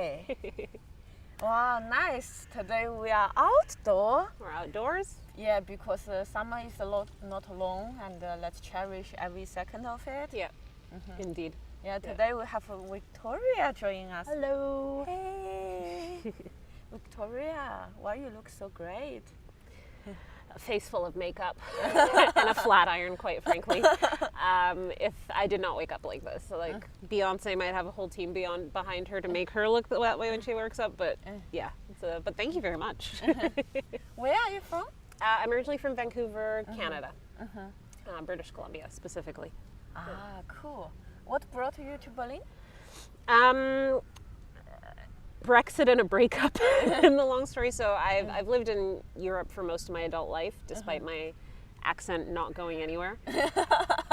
Hey. Wow, nice. Today we are outdoor. We're outdoors. Yeah, because summer is not long, and let's cherish every second of it. Yeah, indeed. Yeah, today we have Victoria joining us. Hello. Hey. Victoria, why you look so great? A face full of makeup and a flat iron, quite frankly. If I did not wake up like this, so like Beyonce might have a whole team behind her to make her look that way when she wakes up. But yeah, but thank you very much. Where are you from? I'm originally from Vancouver, Canada, British Columbia specifically. Ah, cool. What brought you to Berlin? Brexit and a breakup in the long story. So I've lived in Europe for most of my adult life, despite my accent not going anywhere.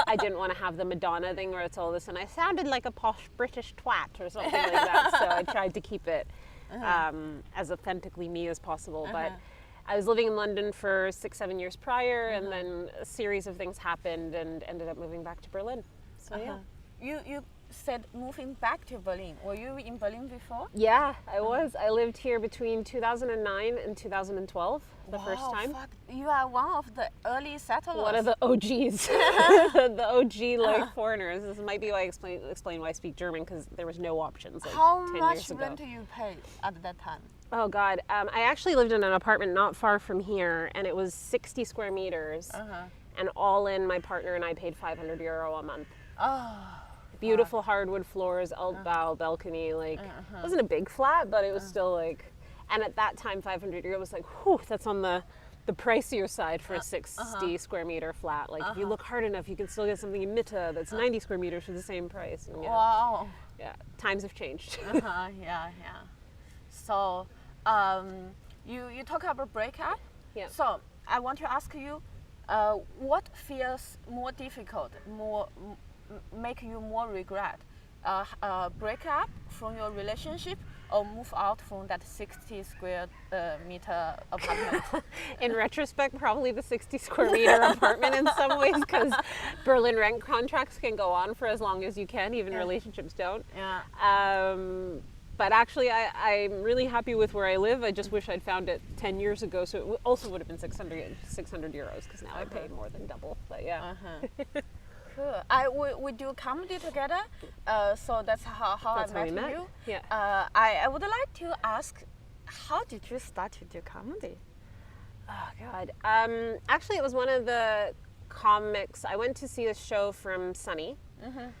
I didn't want to have the Madonna thing where it's all this, and I sounded like a posh British twat or something like that. So I tried to keep it as authentically me as possible. But I was living in London for 6-7 years prior, and then a series of things happened and ended up moving back to Berlin. So yeah. You said moving back to Berlin. Were you in Berlin before? Yeah, I was. I lived here between 2009 and 2012, the first time. Fuck. You are one of the early settlers. One of the OGs, the OG like foreigners. This might be why I explain why I speak German, because there was no options. Like, How 10 much years ago. rent do you pay at that time? Oh God, I actually lived in an apartment not far from here, and it was 60 square meters, and all in, my partner and I paid €500 a month. Oh. Beautiful hardwood floors, Altbau balcony, like it wasn't a big flat, but it was still like, and at that time €500 was like, whew, that's on the pricier side for a 60 square meter flat. Like if you look hard enough, you can still get something in Mitte that's 90 square meters for the same price. And Wow. Yeah, times have changed. Yeah. So, you talk about breakup. Yeah. So I want to ask you, what feels more difficult, make you more regret? Break up from your relationship or move out from that 60 square meter apartment? In retrospect, probably the 60 square meter apartment in some ways, because Berlin rent contracts can go on for as long as you can, even relationships don't. Yeah. But actually, I'm really happy with where I live. I just wish I'd found it 10 years ago, so it also would have been €600, because now I pay more than double. But yeah. Cool. We do comedy together, so that's how That's I how we met met. you. Yeah. I would like to ask, how did you start to do comedy? Oh God. Actually, it was one of the comics. I went to see a show from Sunny, and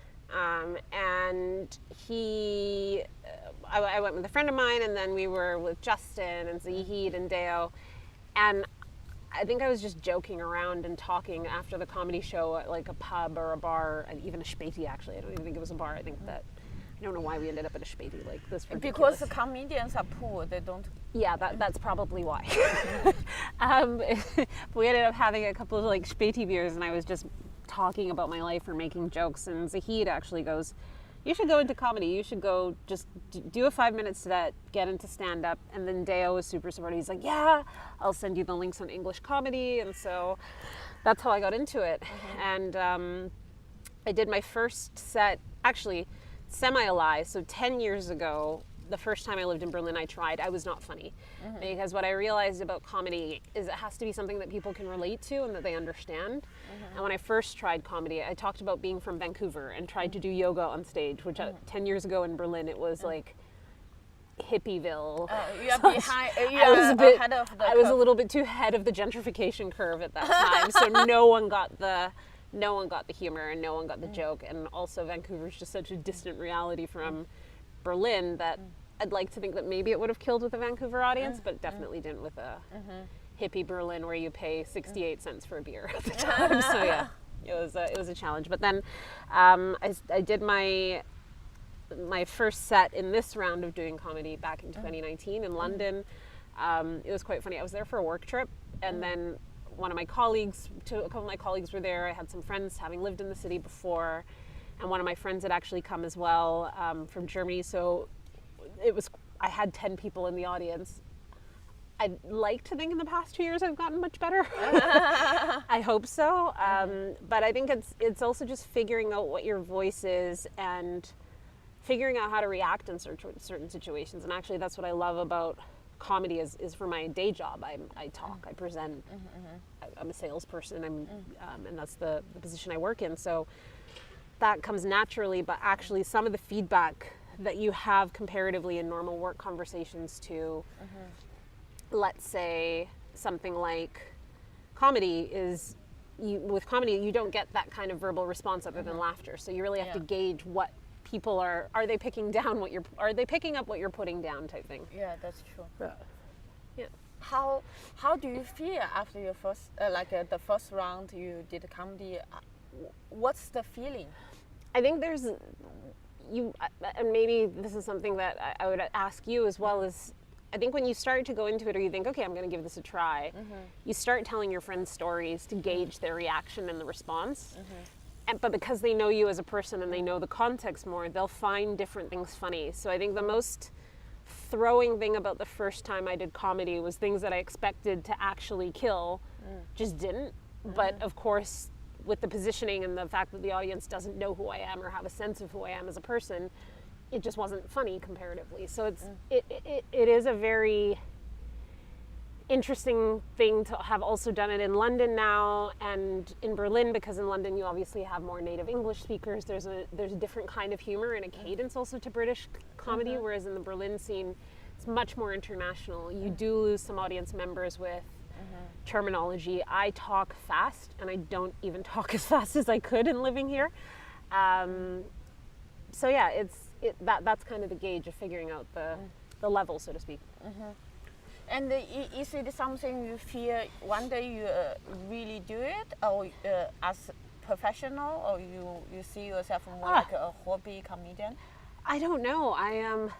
I went with a friend of mine, and then we were with Justin and Zahid and Deo, and I think I was just joking around and talking after the comedy show at like a pub or a bar, and even a Späti actually. I don't even think it was a bar. I don't know why we ended up at a Späti like this. Because the comedians are poor, they don't. Yeah, that's probably why. We ended up having a couple of like Späti beers, and I was just talking about my life or making jokes, and Zahid actually goes, "You should go into comedy. You should go just do a 5-minute set, get into stand-up." And then Deo was super supportive. He's like, "Yeah, I'll send you the links on English comedy." And so that's how I got into it. And I did my first set, actually, semi-a-lie. So 10 years ago, the first time I lived in Berlin, I was not funny. Because what I realized about comedy is it has to be something that people can relate to and that they understand. And when I first tried comedy, I talked about being from Vancouver and tried to do yoga on stage, which 10 years ago in Berlin, it was like hippieville. You are behind. Ahead of the I was a little bit too ahead of the gentrification curve at that time, so no one got the humor and no one got the joke. And also Vancouver is just such a distant reality from Berlin that I'd like to think that maybe it would have killed with the Vancouver audience, but definitely didn't with a hippie Berlin where you pay 68 cents for a beer at the time. So yeah, it was a challenge. But then I did my first set in this round of doing comedy back in 2019 in London. It was quite funny. I was there for a work trip, and then a couple of my colleagues were there. I had some friends having lived in the city before, and one of my friends had actually come as well from Germany. So I had 10 people in the audience. I'd like to think in the past 2 years I've gotten much better. I hope so. But I think it's also just figuring out what your voice is and figuring out how to react in certain situations. And actually, that's what I love about comedy is for my day job. I talk, I present, I'm a salesperson, and that's the position I work in. So that comes naturally, but actually some of the feedback that you have comparatively in normal work conversations to, let's say, something like comedy is, with comedy, you don't get that kind of verbal response other than laughter. So you really have to gauge what people are they picking down what are they picking up what you're putting down type thing. Yeah, that's true. Yeah. How do you feel after your first the first round you did comedy? What's the feeling? I think there's and maybe this is something that I would ask you as well, is I think when you start to go into it, or you think, okay, I'm going to give this a try, you start telling your friends stories to gauge their reaction and the response. But because they know you as a person and they know the context more, they'll find different things funny. So I think the most throwing thing about the first time I did comedy was things that I expected to actually kill just didn't. But of course, with the positioning and the fact that the audience doesn't know who I am or have a sense of who I am as a person, it just wasn't funny comparatively. So it is a very interesting thing to have also done it in London now and in Berlin, because in London you obviously have more native English speakers. There's a different kind of humor and a cadence also to British comedy, whereas in the Berlin scene it's much more international. You do lose some audience members with terminology. I talk fast, and I don't even talk as fast as I could in living here. So yeah, that's kind of the gauge of figuring out the level, so to speak. And is it something you feel one day you really do it, or as professional, or you see yourself more like a hobby comedian? I don't know.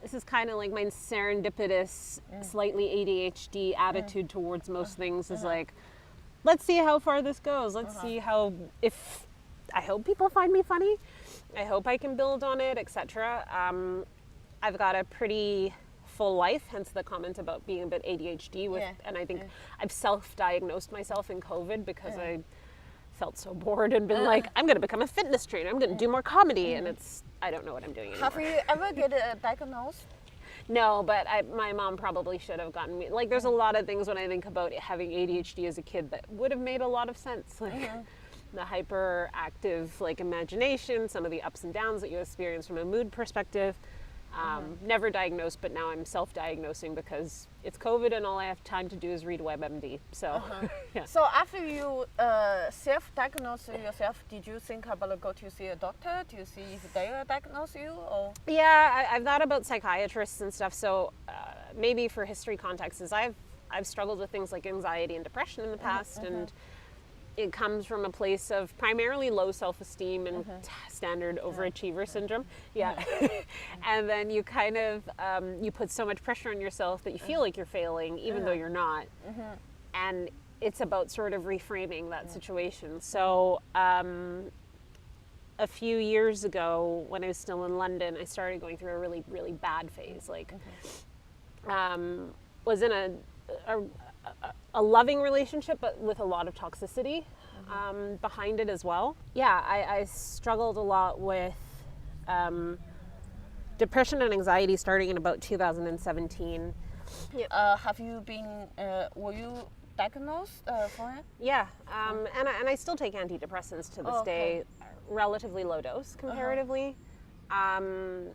This is kind of like my serendipitous, slightly ADHD attitude towards most things is like, let's see how far this goes. Let's see I hope people find me funny. I hope I can build on it, etc. I've got a pretty full life, hence the comment about being a bit ADHD and I think I've self-diagnosed myself in COVID because I felt so bored and been like, I'm going to become a fitness trainer, I'm going to do more comedy, and I don't know what I'm doing anymore. Have you ever get diagnosed? No, but my mom probably should have gotten me. Like, there's a lot of things when I think about having ADHD as a kid that would have made a lot of sense. Like the hyperactive imagination, some of the ups and downs that you experience from a mood perspective. Never diagnosed, but now I'm self-diagnosing because it's COVID and all I have time to do is read WebMD. So, yeah. So after you self-diagnose yourself, did you think about go to see a doctor to see if they diagnose you? Or? Yeah, I've thought about psychiatrists and stuff. So maybe for history context, is I've struggled with things like anxiety and depression in the past, and it comes from a place of primarily low self-esteem and standard overachiever syndrome. Yeah. And then you kind of, you put so much pressure on yourself that you feel like you're failing, even though you're not. And it's about sort of reframing that situation. So a few years ago, when I was still in London, I started going through a really, really bad phase. Was in a loving relationship, but with a lot of toxicity behind it as well. Yeah, I struggled a lot with depression and anxiety starting in about 2017. Have you been, were you diagnosed for it? Yeah, and I still take antidepressants to this day, relatively low dose comparatively. But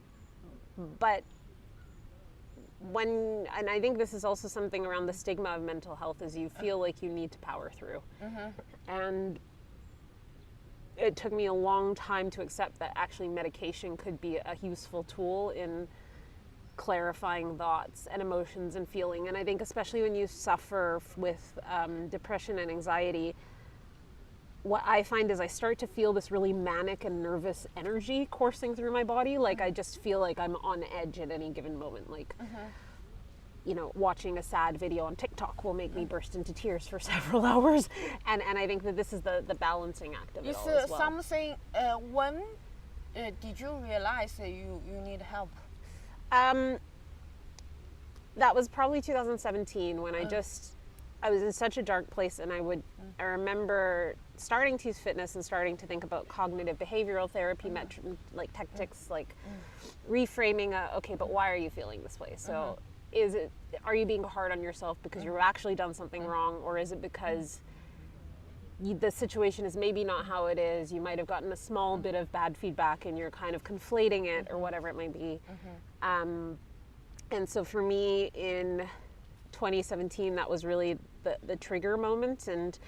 and I think this is also something around the stigma of mental health, is you feel like you need to power through. And it took me a long time to accept that actually medication could be a useful tool in clarifying thoughts and emotions and feeling. And I think especially when you suffer with depression and anxiety, what I find is I start to feel this really manic and nervous energy coursing through my body. Like I just feel like I'm on edge at any given moment. Like, you know, watching a sad video on TikTok will make me burst into tears for several hours. And I think that this is the balancing act of it all as well. Something, when did you realize that you need help? That was probably 2017 when I was in such a dark place, and I remember starting to use fitness and starting to think about cognitive behavioral therapy, like tactics, like reframing, okay, but why are you feeling this way? So are you being hard on yourself because you've actually done something wrong, or is it because the situation is maybe not how it is? You might have gotten a small bit of bad feedback and you're kind of conflating it, or whatever it might be. And so for me in 2017, that was really the trigger moment. And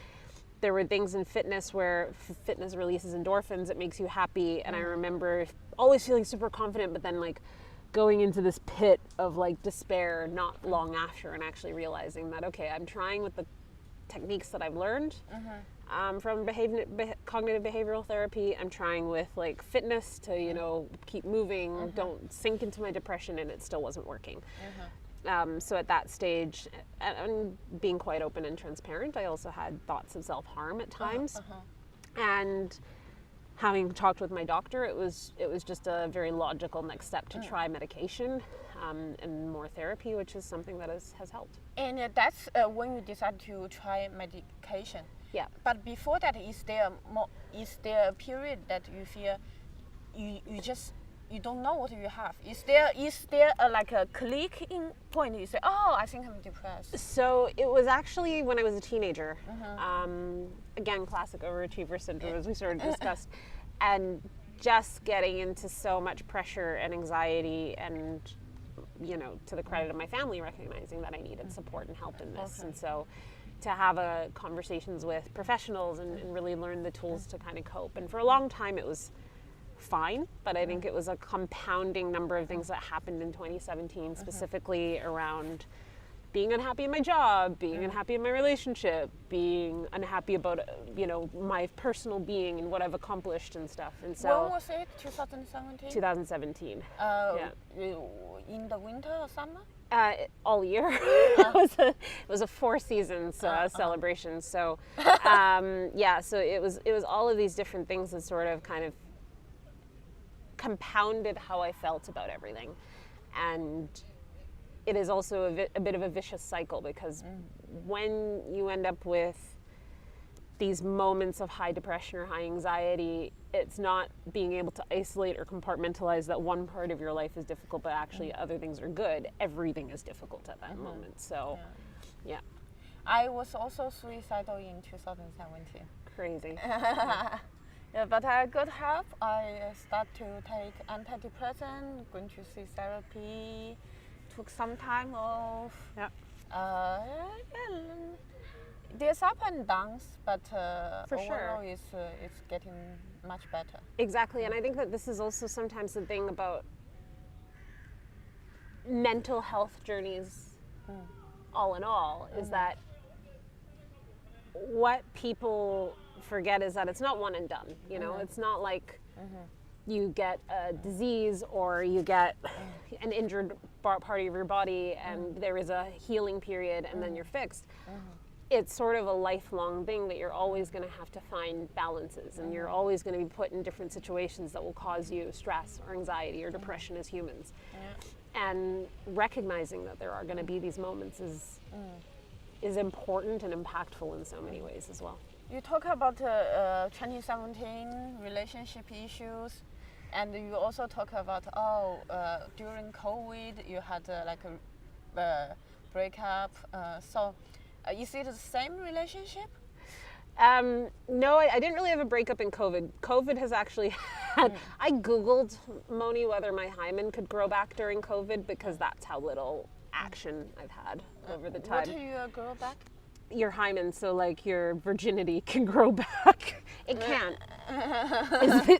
there were things in fitness where fitness releases endorphins. It makes you happy. And I remember always feeling super confident, but then like going into this pit of like despair not long after, and actually realizing that, okay, I'm trying with the techniques that I've learned from cognitive behavioral therapy. I'm trying with like fitness to, you know, keep moving, don't sink into my depression, and it still wasn't working. So at that stage, and being quite open and transparent, I also had thoughts of self-harm at times. And having talked with my doctor, it was just a very logical next step to try medication and more therapy, which is something that has helped. And that's when you decide to try medication. Yeah. But before that, is there a period that you feel you don't know what you have? Is there like a clicking point? You say, oh, I think I'm depressed. So it was actually when I was a teenager. Again, classic overachiever syndrome, as we sort of discussed, and just getting into so much pressure and anxiety, and, you know, to the credit of my family, recognizing that I needed support and help in this. And so to have conversations with professionals and really learn the tools to kind of cope. And for a long time it was fine, but I think it was a compounding number of things that happened in 2017, specifically around being unhappy in my job, being unhappy in my relationship, being unhappy about, you know, my personal being and what I've accomplished and stuff. And so when was it? 2017? 2017. In the winter or summer? All year. It was a 4 seasons celebration. So so it was all of these different things that sort of kind of compounded how I felt about everything. And it is also a bit of a vicious cycle, because when you end up with these moments of high depression or high anxiety, it's not being able to isolate or compartmentalize that one part of your life is difficult, but actually other things are good. Everything is difficult at that moment. So, yeah. I was also suicidal in 2017. Crazy. Yeah, but I got help. I start to take antidepressant, going to see therapy, took some time off. Yeah. There's up and downs, but For overall sure. it's getting much better. Exactly, and I think that this is also sometimes the thing about mental health journeys, all in all, is that what people forget is that it's not one and done. You know, it's not like you get a disease or you get an injured part of your body and there is a healing period and then you're fixed. It's sort of a lifelong thing that you're always going to have to find balances, and you're always going to be put in different situations that will cause you stress or anxiety or depression as humans. And recognizing that there are going to be these moments is important and impactful in so many ways as well. You talk about 2017 relationship issues, and you also talk about during COVID you had like a breakup. So is it the same relationship? No, I didn't really have a breakup in COVID. COVID has actually had, I Googled, Moni, whether my hymen could grow back during COVID, because that's how little action I've had over the time. What do you grow back? Your hymen, so like your virginity can grow back. It can't,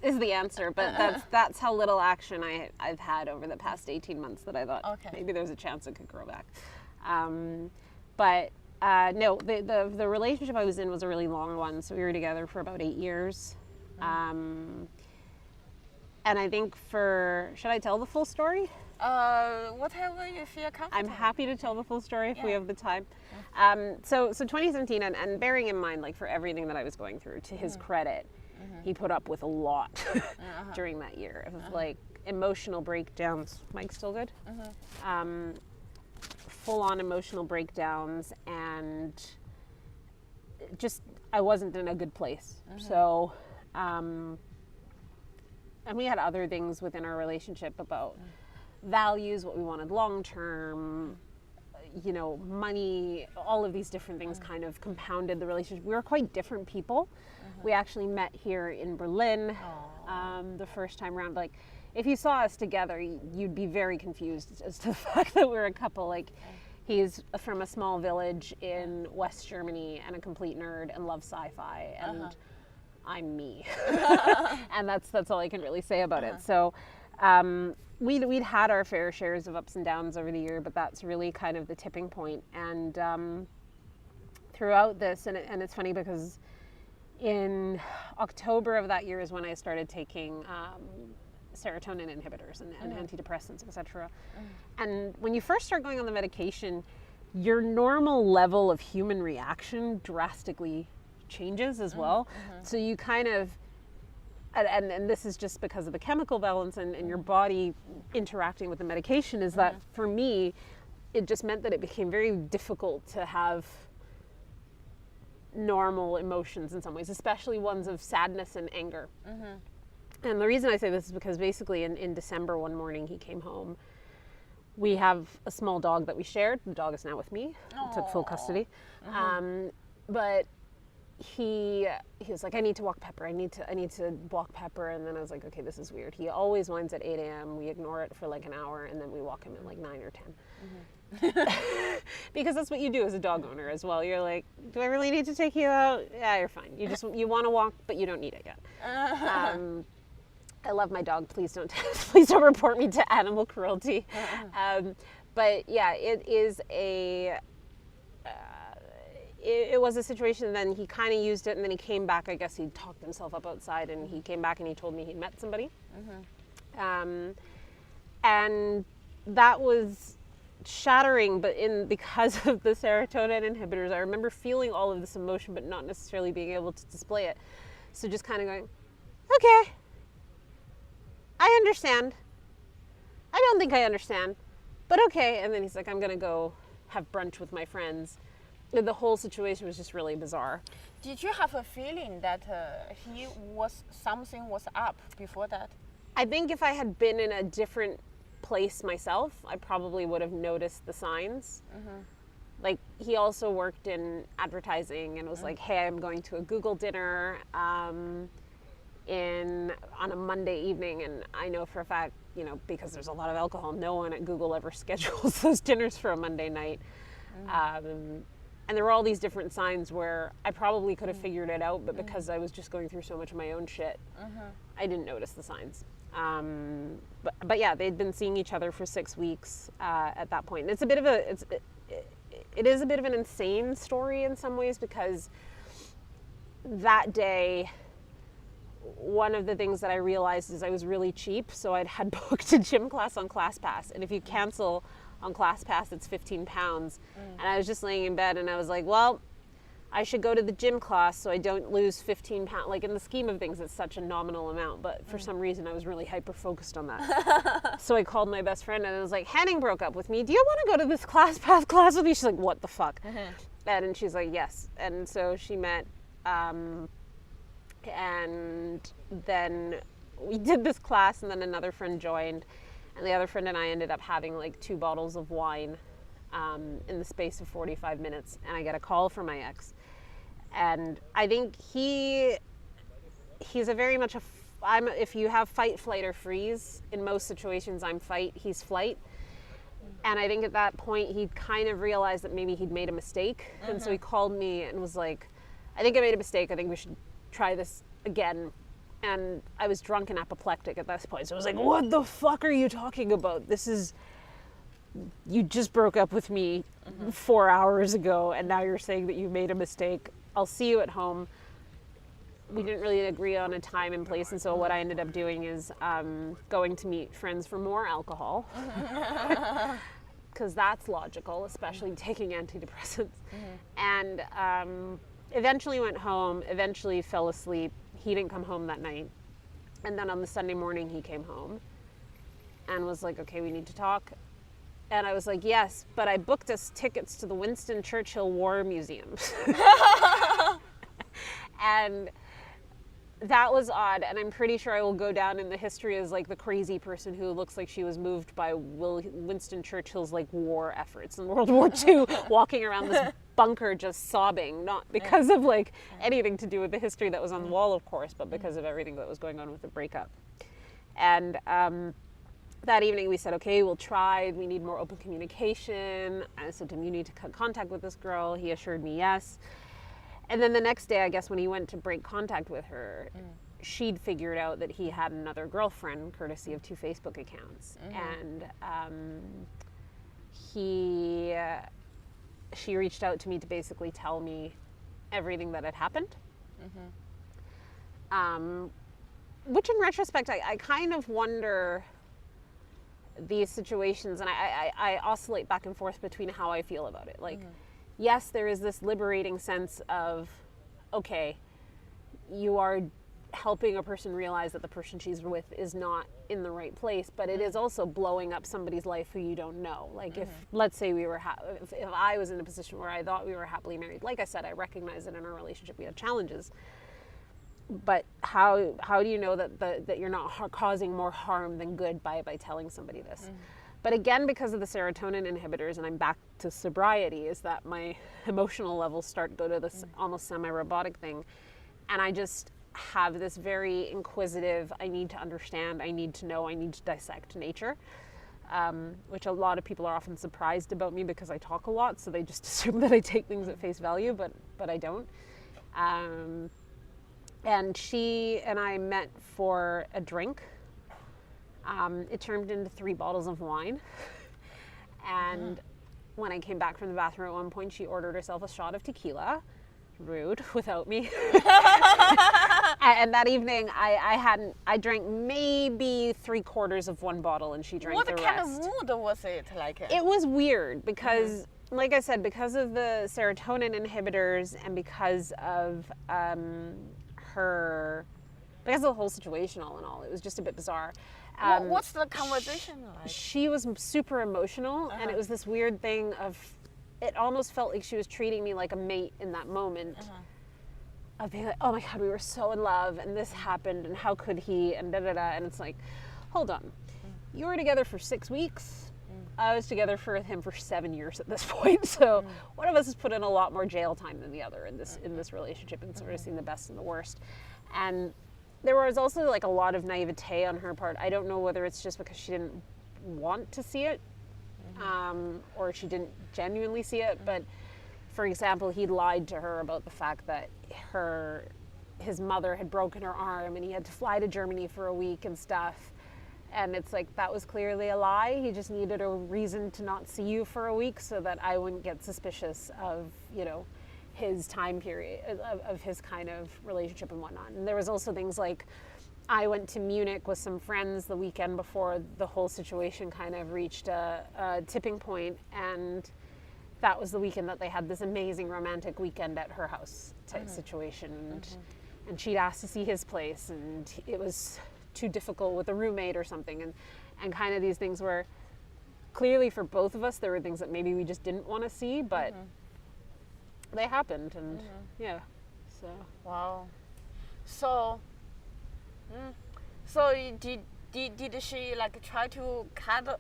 is the answer, but that's how little action I've had over the past 18 months that I thought maybe there's a chance it could grow back. No, the relationship I was in was a really long one, so we were together for about 8 years. And I think should I tell the full story? Whatever you feel comfortable. I'm happy to tell the full story if we have the time. So 2017, and bearing in mind, like, for everything that I was going through, to his credit, he put up with a lot during that year of like emotional breakdowns. Mike's still good? Full-on emotional breakdowns and just I wasn't in a good place. So, and we had other things within our relationship about values, what we wanted long term, you know, money, all of these different things kind of compounded the relationship. We were quite different people. We actually met here in Berlin the first time around. Like, if you saw us together, you'd be very confused as to the fact that we're a couple. Like, he's from a small village in West Germany and a complete nerd and loves sci-fi, and I'm me. And that's all I can really say about it. So we'd had our fair shares of ups and downs over the year, but that's really kind of the tipping point. And throughout this, and it's funny because in October of that year is when I started taking serotonin inhibitors and antidepressants, etc. And when you first start going on the medication, your normal level of human reaction drastically changes as well. So you kind of, and this is just because of the chemical balance and your body interacting with the medication, is that for me, it just meant that it became very difficult to have normal emotions in some ways, especially ones of sadness and anger. And the reason I say this is because basically in December one morning he came home. We have a small dog that we shared. The dog is now with me. I took full custody. But he was like, I need to walk Pepper. I need to walk Pepper. And then I was like, okay, this is weird. He always whines at 8 a.m. We ignore it for like an hour, and then we walk him at like 9 or 10. Because that's what you do as a dog owner as well. You're like, do I really need to take you out? Yeah, you're fine. You want to walk, but you don't need it yet. I love my dog. Please don't report me to animal cruelty. But yeah, it is it was a situation. Then he kind of used it, and then he came back. I guess he talked himself up outside, and he came back and he told me he'd met somebody. And that was shattering, but because of the serotonin inhibitors, I remember feeling all of this emotion, but not necessarily being able to display it. So just kind of going, okay, I understand. I don't think I understand, but okay. And then he's like, I'm going to go have brunch with my friends. The whole situation was just really bizarre. Did you have a feeling that something was up before that? I think if I had been in a different place myself, I probably would have noticed the signs. Like, he also worked in advertising and was like, hey, I'm going to a Google dinner on a Monday evening, and I know for a fact, you know, because there's a lot of alcohol, no one at Google ever schedules those dinners for a Monday night. And there were all these different signs where I probably could have figured it out, but because I was just going through so much of my own shit, I didn't notice the signs. But yeah, they'd been seeing each other for 6 weeks at that point. And it's a bit of it is a bit of an insane story in some ways, because that day, one of the things that I realized is I was really cheap. So I'd had booked a gym class on ClassPass, and if you cancel on ClassPass, it's £15. And I was just laying in bed, and I was like, well, I should go to the gym class so I don't lose £15. Like, in the scheme of things, it's such a nominal amount, but for some reason I was really hyper-focused on that. So I called my best friend, and I was like, Henning broke up with me. Do you want to go to this ClassPass class with me? She's like, what the fuck? And she's like, yes. And so she met, and then we did this class, and then another friend joined, and the other friend and I ended up having like 2 bottles of wine in the space of 45 minutes, and I get a call from my ex. And I think he's a very much if you have fight, flight, or freeze, in most situations I'm fight, he's flight. And I think at that point he kind of realized that maybe he'd made a mistake. And so he called me and was like, I think I made a mistake. I think we should try this again. And I was drunk and apoplectic at this point. So I was like, what the fuck are you talking about? You just broke up with me 4 hours ago, and now you're saying that you made a mistake. I'll see you at home. We didn't really agree on a time and place, and so what I ended up doing is going to meet friends for more alcohol, because that's logical, especially taking antidepressants. And eventually went home, eventually fell asleep. He didn't come home that night. And then on the Sunday morning, he came home and was like, okay, we need to talk. And I was like, yes, but I booked us tickets to the Winston Churchill War Museum. And that was odd, and I'm pretty sure I will go down in the history as like the crazy person who looks like she was moved by Winston Churchill's like war efforts in World War II, walking around this bunker just sobbing, not because of like anything to do with the history that was on the wall, of course, but because of everything that was going on with the breakup. And that evening we said, okay, we'll try. We need more open communication. I said to him, you need to cut contact with this girl. He assured me yes. And then the next day, I guess, when he went to break contact with her, she'd figured out that he had another girlfriend, courtesy of 2 Facebook accounts. And she reached out to me to basically tell me everything that had happened. Which in retrospect, I kind of wonder these situations, and I oscillate back and forth between how I feel about it. Like, yes, there is this liberating sense of, okay, you are helping a person realize that the person she's with is not in the right place, but it is also blowing up somebody's life who you don't know. Like if, let's say we were, if I was in a position where I thought we were happily married, like I said, I recognize that in our relationship we had challenges, but how do you know that you're not causing more harm than good by telling somebody this? But again, because of the serotonin inhibitors, and I'm back to sobriety, is that my emotional levels start go to this almost semi-robotic thing. And I just have this very inquisitive, I need to understand, I need to know, I need to dissect nature, which a lot of people are often surprised about me because I talk a lot, so they just assume that I take things at face value, but I don't. And she and I met for a drink. It turned into 3 bottles of wine. And when I came back from the bathroom at one point, she ordered herself a shot of tequila. Rude, without me. And that evening, I drank maybe 3/4 of one bottle, and she drank the rest. What kind of mood was it like? It was weird because, like I said, because of the serotonin inhibitors and because of because of the whole situation all in all, it was just a bit bizarre. What's the conversation like? She was super emotional, and it was this weird thing of, it almost felt like she was treating me like a mate in that moment. Of being like, oh my God, we were so in love, and this happened, and how could he, and da-da-da. And it's like, hold on. You were together for 6 weeks. I was together with him for 7 years at this point. So one of us has put in a lot more jail time than the other in this relationship, and sort of seen the best and the worst. And there was also like a lot of naivete on her part. I don't know whether it's just because she didn't want to see it, or she didn't genuinely see it. But for example, he lied to her about the fact that his mother had broken her arm and he had to fly to Germany for a week and stuff. And it's like, that was clearly a lie. He just needed a reason to not see you for a week so that I wouldn't get suspicious of, his time period, of his kind of relationship and whatnot. And there was also things like, I went to Munich with some friends the weekend before the whole situation kind of reached a tipping point, and that was the weekend that they had this amazing romantic weekend at her house type situation. And she'd asked to see his place, and it was too difficult with a roommate or something, and kind of these things where clearly for both of us there were things that maybe we just didn't want to see, but they happened. And yeah, so wow. So did she like try to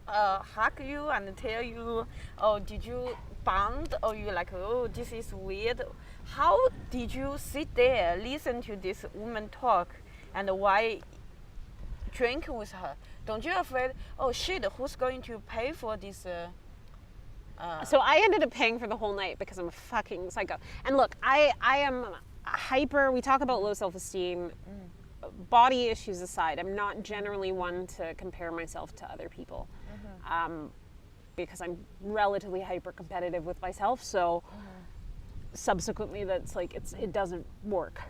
hug you and tell you, oh, did you bond, or you like, oh, this is weird? How did you sit there, listen to this woman talk, and why drink with her? Don't you afraid, oh shit, who's going to pay for this? So I ended up paying for the whole night because I'm a fucking psycho. And look, I am hyper, we talk about low self-esteem, body issues aside, I'm not generally one to compare myself to other people, because I'm relatively hyper competitive with myself, so subsequently that's like, it doesn't work.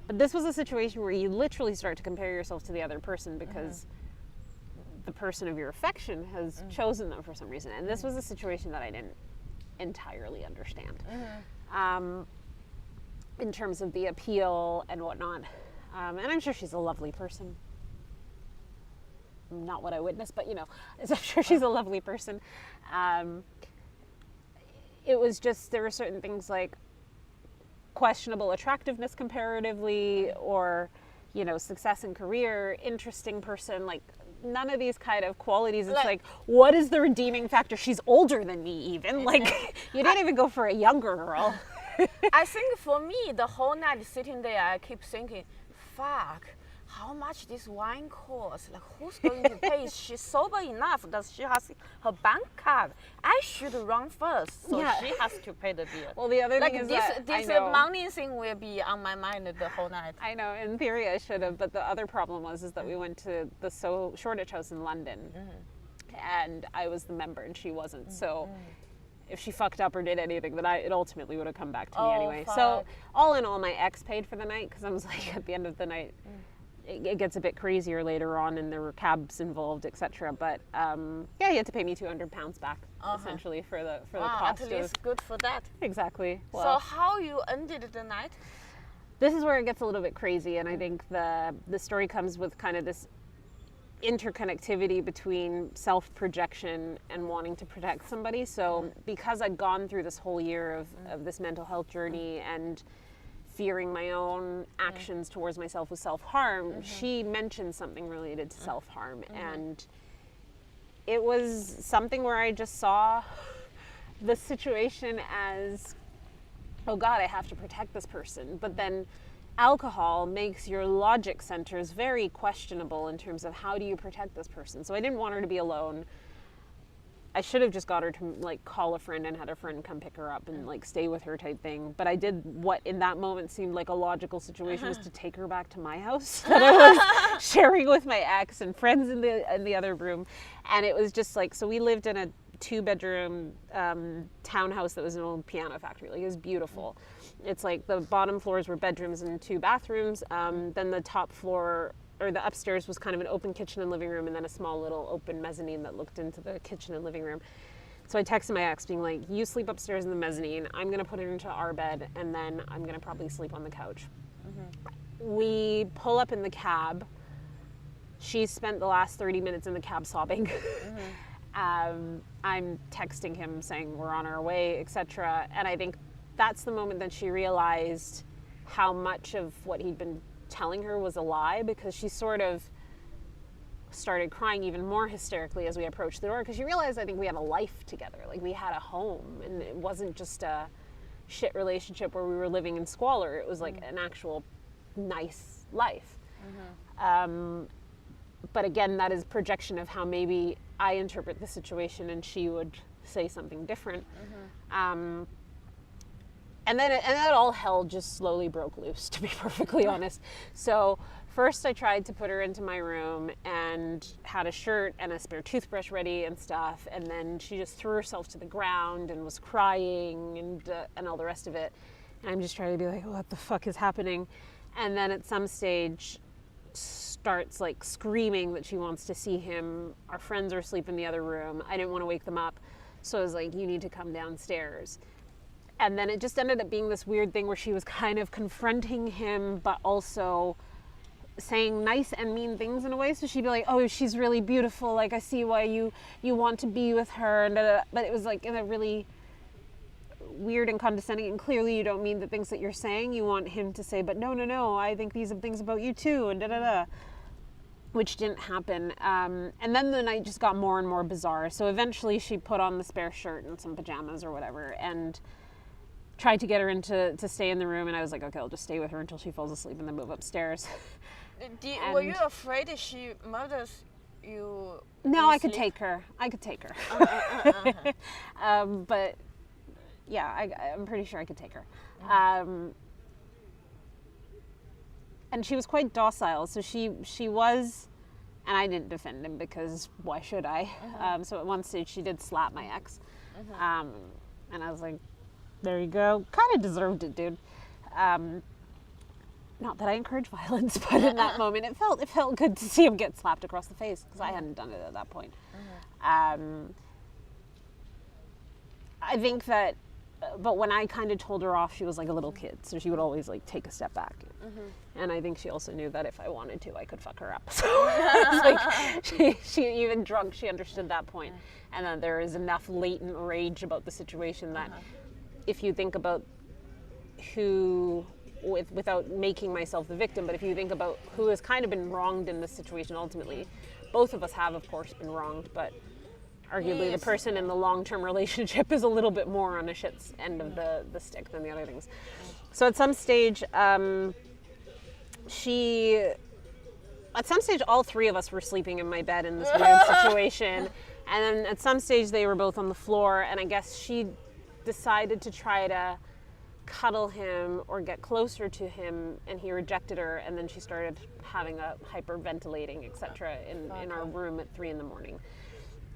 But this was a situation where you literally start to compare yourself to the other person because the person of your affection has chosen them for some reason. And this was a situation that I didn't entirely understand. In terms of the appeal and whatnot. And I'm sure she's a lovely person. Not what I witnessed, but I'm sure she's a lovely person. It was just, there were certain things like, questionable attractiveness comparatively, or, you know, success in career, interesting person, like none of these kind of qualities. It's like, what is the redeeming factor? She's older than me even. Like, you didn't even go for a younger girl. I think for me, the whole night sitting there, I keep thinking, fuck, how much this wine costs? Like, who's going to pay? Is she sober enough? Does she have her bank card? I should run first, so she has to pay the bill. Well, the other like thing is this money thing will be on my mind the whole night. I know, in theory I should have, but the other problem was that we went to the Shoreditch House in London, and I was the member and she wasn't, so if she fucked up or did anything, then it ultimately would have come back to me anyway. Fuck. So all in all, my ex paid for the night, because I was like, at the end of the night, it gets a bit crazier later on, and there were cabs involved, etc. But yeah, you had to pay me £200 back essentially for the cost. At least good for that. Exactly. So Well, how you ended the night? this is where it gets a little bit crazy, and I think the story comes with kind of this interconnectivity between self-projection and wanting to protect somebody. So because I'd gone through this whole year of this mental health journey and fearing my own actions towards myself with self-harm, she mentioned something related to self-harm, and it was something where I just saw the situation as, oh God, I have to protect this person. But then alcohol makes your logic centers very questionable in terms of how do you protect this person. So I didn't want her to be alone. I should have just got her to like call a friend and had a friend come pick her up and like stay with her type thing. But I did what in that moment seemed like a logical situation, was to take her back to my house that I was sharing with my ex and friends in the other room. And it was just like, so we lived in a 2-bedroom townhouse that was an old piano factory. Like, it was beautiful. It's like the bottom floors were bedrooms and 2 bathrooms. Then the top floor, or the upstairs, was kind of an open kitchen and living room, and then a small little open mezzanine that looked into the kitchen and living room. So I texted my ex being like, you sleep upstairs in the mezzanine, I'm going to put her into our bed, and then I'm going to probably sleep on the couch. We pull up in the cab. She spent the last 30 minutes in the cab sobbing. I'm texting him saying we're on our way, etc. And I think that's the moment that she realized how much of what he'd been telling her was a lie, because she sort of started crying even more hysterically as we approached the door, because she realized, I think, we had a life together. Like, we had a home, and it wasn't just a shit relationship where we were living in squalor. It was like an actual nice life. But again, that is projection of how maybe I interpret the situation and she would say something different. And then all hell just slowly broke loose, to be perfectly honest. So first I tried to put her into my room and had a shirt and a spare toothbrush ready and stuff, and then she just threw herself to the ground and was crying and all the rest of it. And I'm just trying to be like, what the fuck is happening? And then at some stage starts like screaming that she wants to see him. Our friends are asleep in the other room. I didn't want to wake them up, so I was like, you need to come downstairs. And then it just ended up being this weird thing where she was kind of confronting him, but also saying nice and mean things in a way. So she'd be like, oh, she's really beautiful. Like, I see why you want to be with her. And but it was like in a really weird and condescending, and clearly you don't mean the things that you're saying. You want him to say, but no, I think these are things about you too, and which didn't happen. And then the night just got more and more bizarre. So eventually she put on the spare shirt and some pajamas or whatever, and tried to get her to stay in the room, and I was like, okay, I'll just stay with her until she falls asleep and then move upstairs. Were you afraid she murders you? No, I could take her. But yeah, I'm pretty sure I could take her. And she was quite docile, so she was, and I didn't defend him because why should I? So at one stage she did slap my ex, and I was like, there you go. Kind of deserved it, dude. Not that I encourage violence, but in that moment, it felt good to see him get slapped across the face, because I hadn't done it at that point. I think that, but when I kind of told her off, she was like a little kid, so she would always like take a step back. And I think she also knew that if I wanted to, I could fuck her up. So it's like she even drunk, she understood that point. And then there is enough latent rage about the situation that if you think about who, without making myself the victim, but if you think about who has kind of been wronged in this situation ultimately, both of us have, of course, been wronged, but arguably the person in the long-term relationship is a little bit more on a shit's end of the stick than the other things. So at some stage, all three of us were sleeping in my bed in this weird situation. And then at some stage they were both on the floor, and I guess she decided to try to cuddle him or get closer to him, and he rejected her, and then she started having a hyperventilating, etc. in our room at 3 a.m.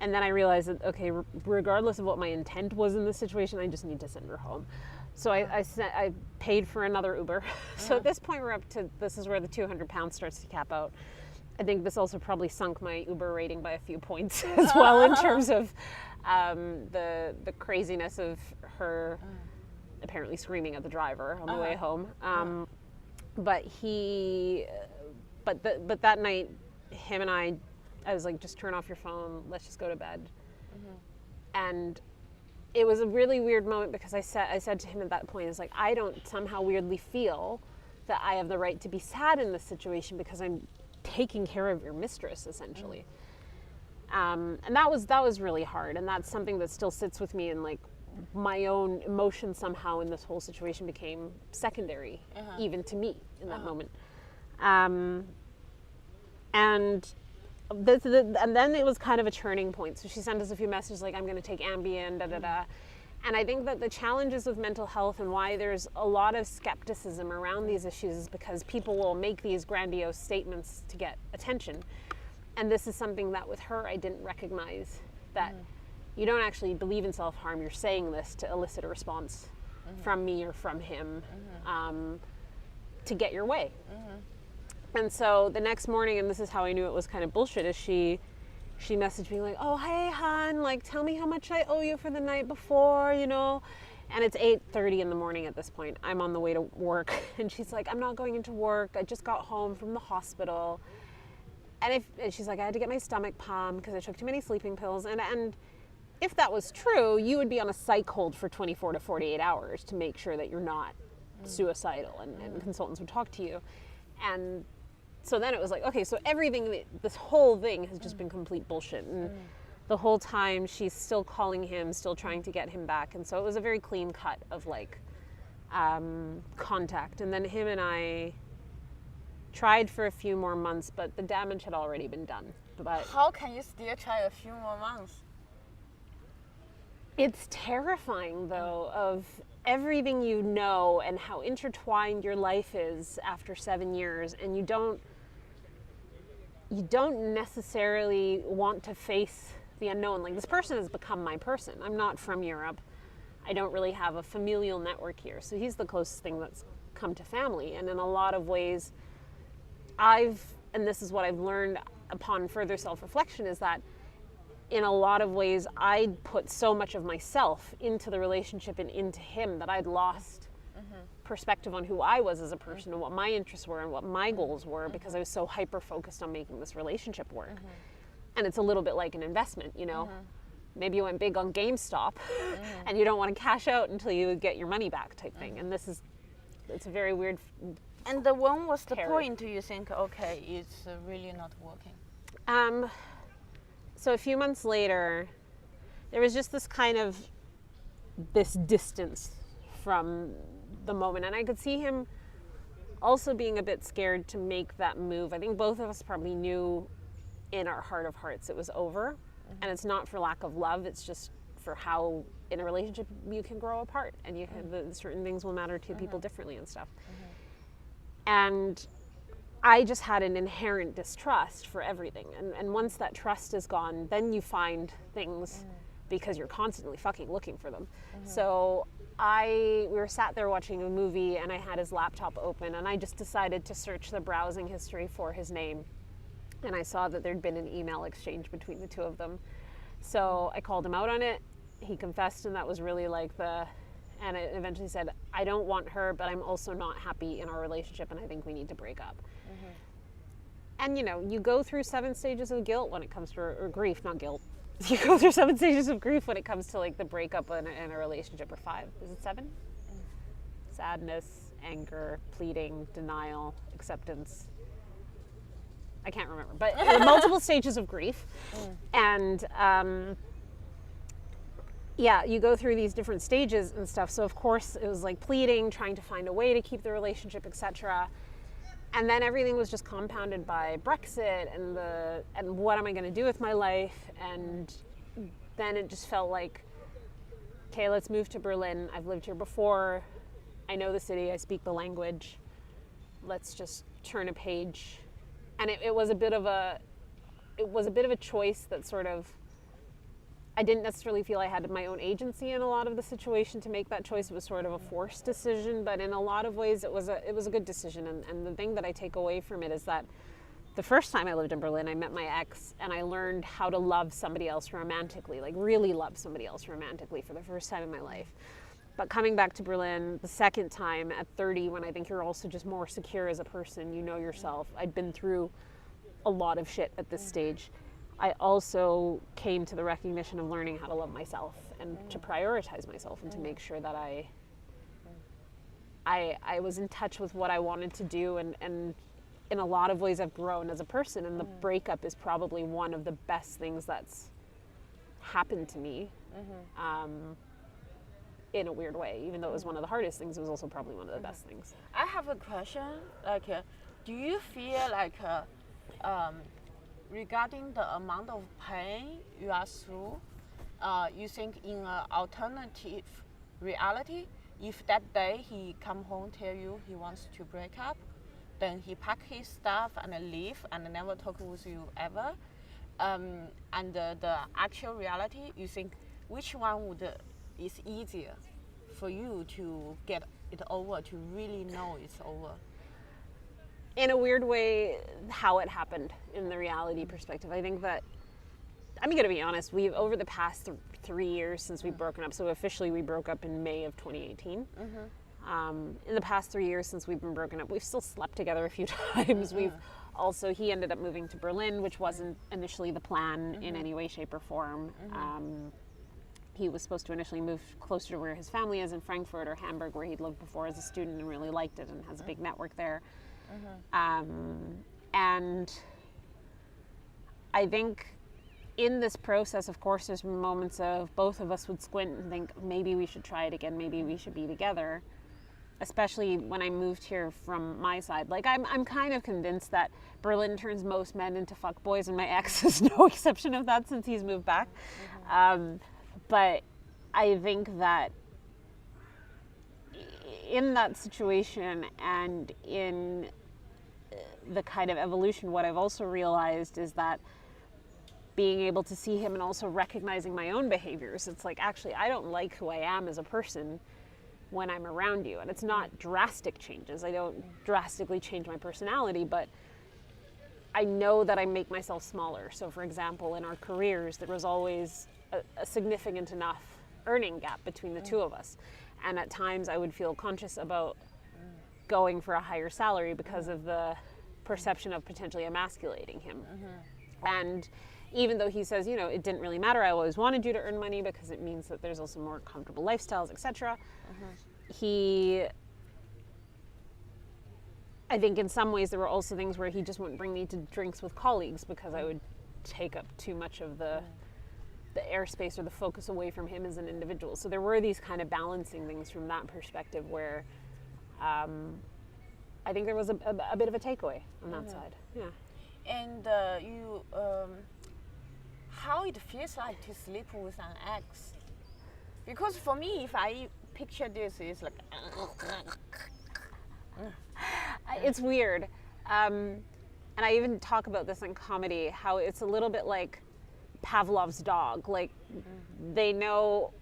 And then I realized that, okay, regardless of what my intent was in this situation, I just need to send her home. So I paid for another Uber. So at this point we're up to, this is where the 200 pounds starts to cap out. I think this also probably sunk my Uber rating by a few points as well, in terms of the craziness of her apparently screaming at the driver on the way home. But that night, him and I was like, just turn off your phone, let's just go to bed. And it was a really weird moment, because I said to him at that point, it's like, I don't somehow weirdly feel that I have the right to be sad in this situation, because I'm taking care of your mistress, essentially. And that was really hard, and that's something that still sits with me, and like my own emotions somehow in this whole situation became secondary, even to me in that moment. And then it was kind of a turning point. So she sent us a few messages like, I'm going to take Ambien, da-da-da. And I think that the challenges with mental health and why there's a lot of skepticism around these issues is because people will make these grandiose statements to get attention. And this is something that with her, I didn't recognize, that you don't actually believe in self-harm. You're saying this to elicit a response from me or from him to get your way. And so the next morning, and this is how I knew it was kind of bullshit, is she messaged me like, oh, hey, hon, like, tell me how much I owe you for the night before, you know? And it's 8:30 in the morning at this point. I'm on the way to work. And she's like, I'm not going into work. I just got home from the hospital. And she's like, I had to get my stomach pumped because I took too many sleeping pills. And if that was true, you would be on a psych hold for 24 to 48 hours to make sure that you're not suicidal. And consultants would talk to you. And so then it was like, okay, so this whole thing has just been complete bullshit. And the whole time she's still calling him, still trying to get him back. And so it was a very clean cut of like contact. And then him and I tried for a few more months, but the damage had already been done. But how can you still try a few more months? It's terrifying, though, of everything you know and how intertwined your life is after 7 years, and you don't necessarily want to face the unknown. Like, this person has become my person. I'm not from Europe. I don't really have a familial network here, so he's the closest thing that's come to family. And in a lot of ways, and this is what I've learned upon further self-reflection, is that in a lot of ways, I'd put so much of myself into the relationship and into him that I'd lost perspective on who I was as a person and what my interests were and what my goals were, because I was so hyper-focused on making this relationship work. And it's a little bit like an investment, you know? Maybe you went big on GameStop and you don't want to cash out until you get your money back type thing. And it's a very weird... And when was the point you think, okay, it's really not working? So a few months later, there was just this distance from the moment. And I could see him also being a bit scared to make that move. I think both of us probably knew in our heart of hearts it was over. And it's not for lack of love, it's just for how in a relationship you can grow apart, and you can, certain things will matter to people differently and stuff. And I just had an inherent distrust for everything. And once that trust is gone, then you find things because you're constantly fucking looking for them. So we were sat there watching a movie, and I had his laptop open, and I just decided to search the browsing history for his name. And I saw that there'd been an email exchange between the two of them. So I called him out on it. He confessed, and that was really like and it eventually said, I don't want her, but I'm also not happy in our relationship, and I think we need to break up. And, you know, you go through 7 stages of guilt when it comes to, or grief, not guilt. You go through 7 stages of grief when it comes to, like, the breakup in a relationship, or 5. Is it 7? sadness, anger, pleading, denial, acceptance. I can't remember, but multiple stages of grief. And yeah, you go through these different stages and stuff. So of course it was like pleading, trying to find a way to keep the relationship, etc. And then everything was just compounded by Brexit and what am I going to do with my life? And then it just felt like, okay, let's move to Berlin. I've lived here before. I know the city. I speak the language. Let's just turn a page. And it was a bit of a choice that sort of, I didn't necessarily feel I had my own agency in a lot of the situation to make that choice. It was sort of a forced decision, but in a lot of ways it was a good decision. And the thing that I take away from it is that the first time I lived in Berlin, I met my ex and I learned how to love somebody else romantically, like really love somebody else romantically for the first time in my life. But coming back to Berlin the second time at 30, when I think you're also just more secure as a person, you know yourself. I'd been through a lot of shit at this stage. I also came to the recognition of learning how to love myself and to prioritize myself and to make sure that I was in touch with what I wanted to do, and in a lot of ways I've grown as a person, and the breakup is probably one of the best things that's happened to me. In a weird way, even though it was one of the hardest things, it was also probably one of the best things. I have a question. Do you feel like regarding the amount of pain you are through, you think in an alternative reality, if that day he come home tell you he wants to break up, then he pack his stuff and leave and never talk with you ever, and the actual reality, you think which one is easier for you to get it over, to really know it's over? In a weird way, how it happened in the reality perspective. I think that, I'm going to be honest, we've, over the past 3 years since we've broken up, so officially we broke up in May of 2018. In the past 3 years since we've been broken up, we've still slept together a few times. He ended up moving to Berlin, which wasn't initially the plan in any way, shape, or form. He was supposed to initially move closer to where his family is in Frankfurt or Hamburg, where he'd lived before as a student and really liked it and has a big network there. And I think in this process, of course, there's moments of both of us would squint and think, maybe we should try it again, maybe we should be together. Especially when I moved here from my side. Like, I'm kind of convinced that Berlin turns most men into fuckboys, and my ex is no exception of that since he's moved back. But I think that in that situation and in the kind of evolution, what I've also realized is that being able to see him and also recognizing my own behaviors, it's like, actually, I don't like who I am as a person when I'm around you. And it's not drastic changes. I don't drastically change my personality, but I know that I make myself smaller. So for example, in our careers, there was always a significant enough earning gap between the two of us. And at times I would feel conscious about going for a higher salary because of the perception of potentially emasculating him. And even though he says, you know, it didn't really matter, I always wanted you to earn money because it means that there's also more comfortable lifestyles, etc. I think in some ways there were also things where he just wouldn't bring me to drinks with colleagues because I would take up too much of the airspace or the focus away from him as an individual. So there were these kind of balancing things from that perspective where I think there was a bit of a takeaway on that side. Yeah. And how it feels like to sleep with an ex? Because for me, if I picture this, it's like it's weird. And I even talk about this in comedy, how it's a little bit like Pavlov's dog. Like, they know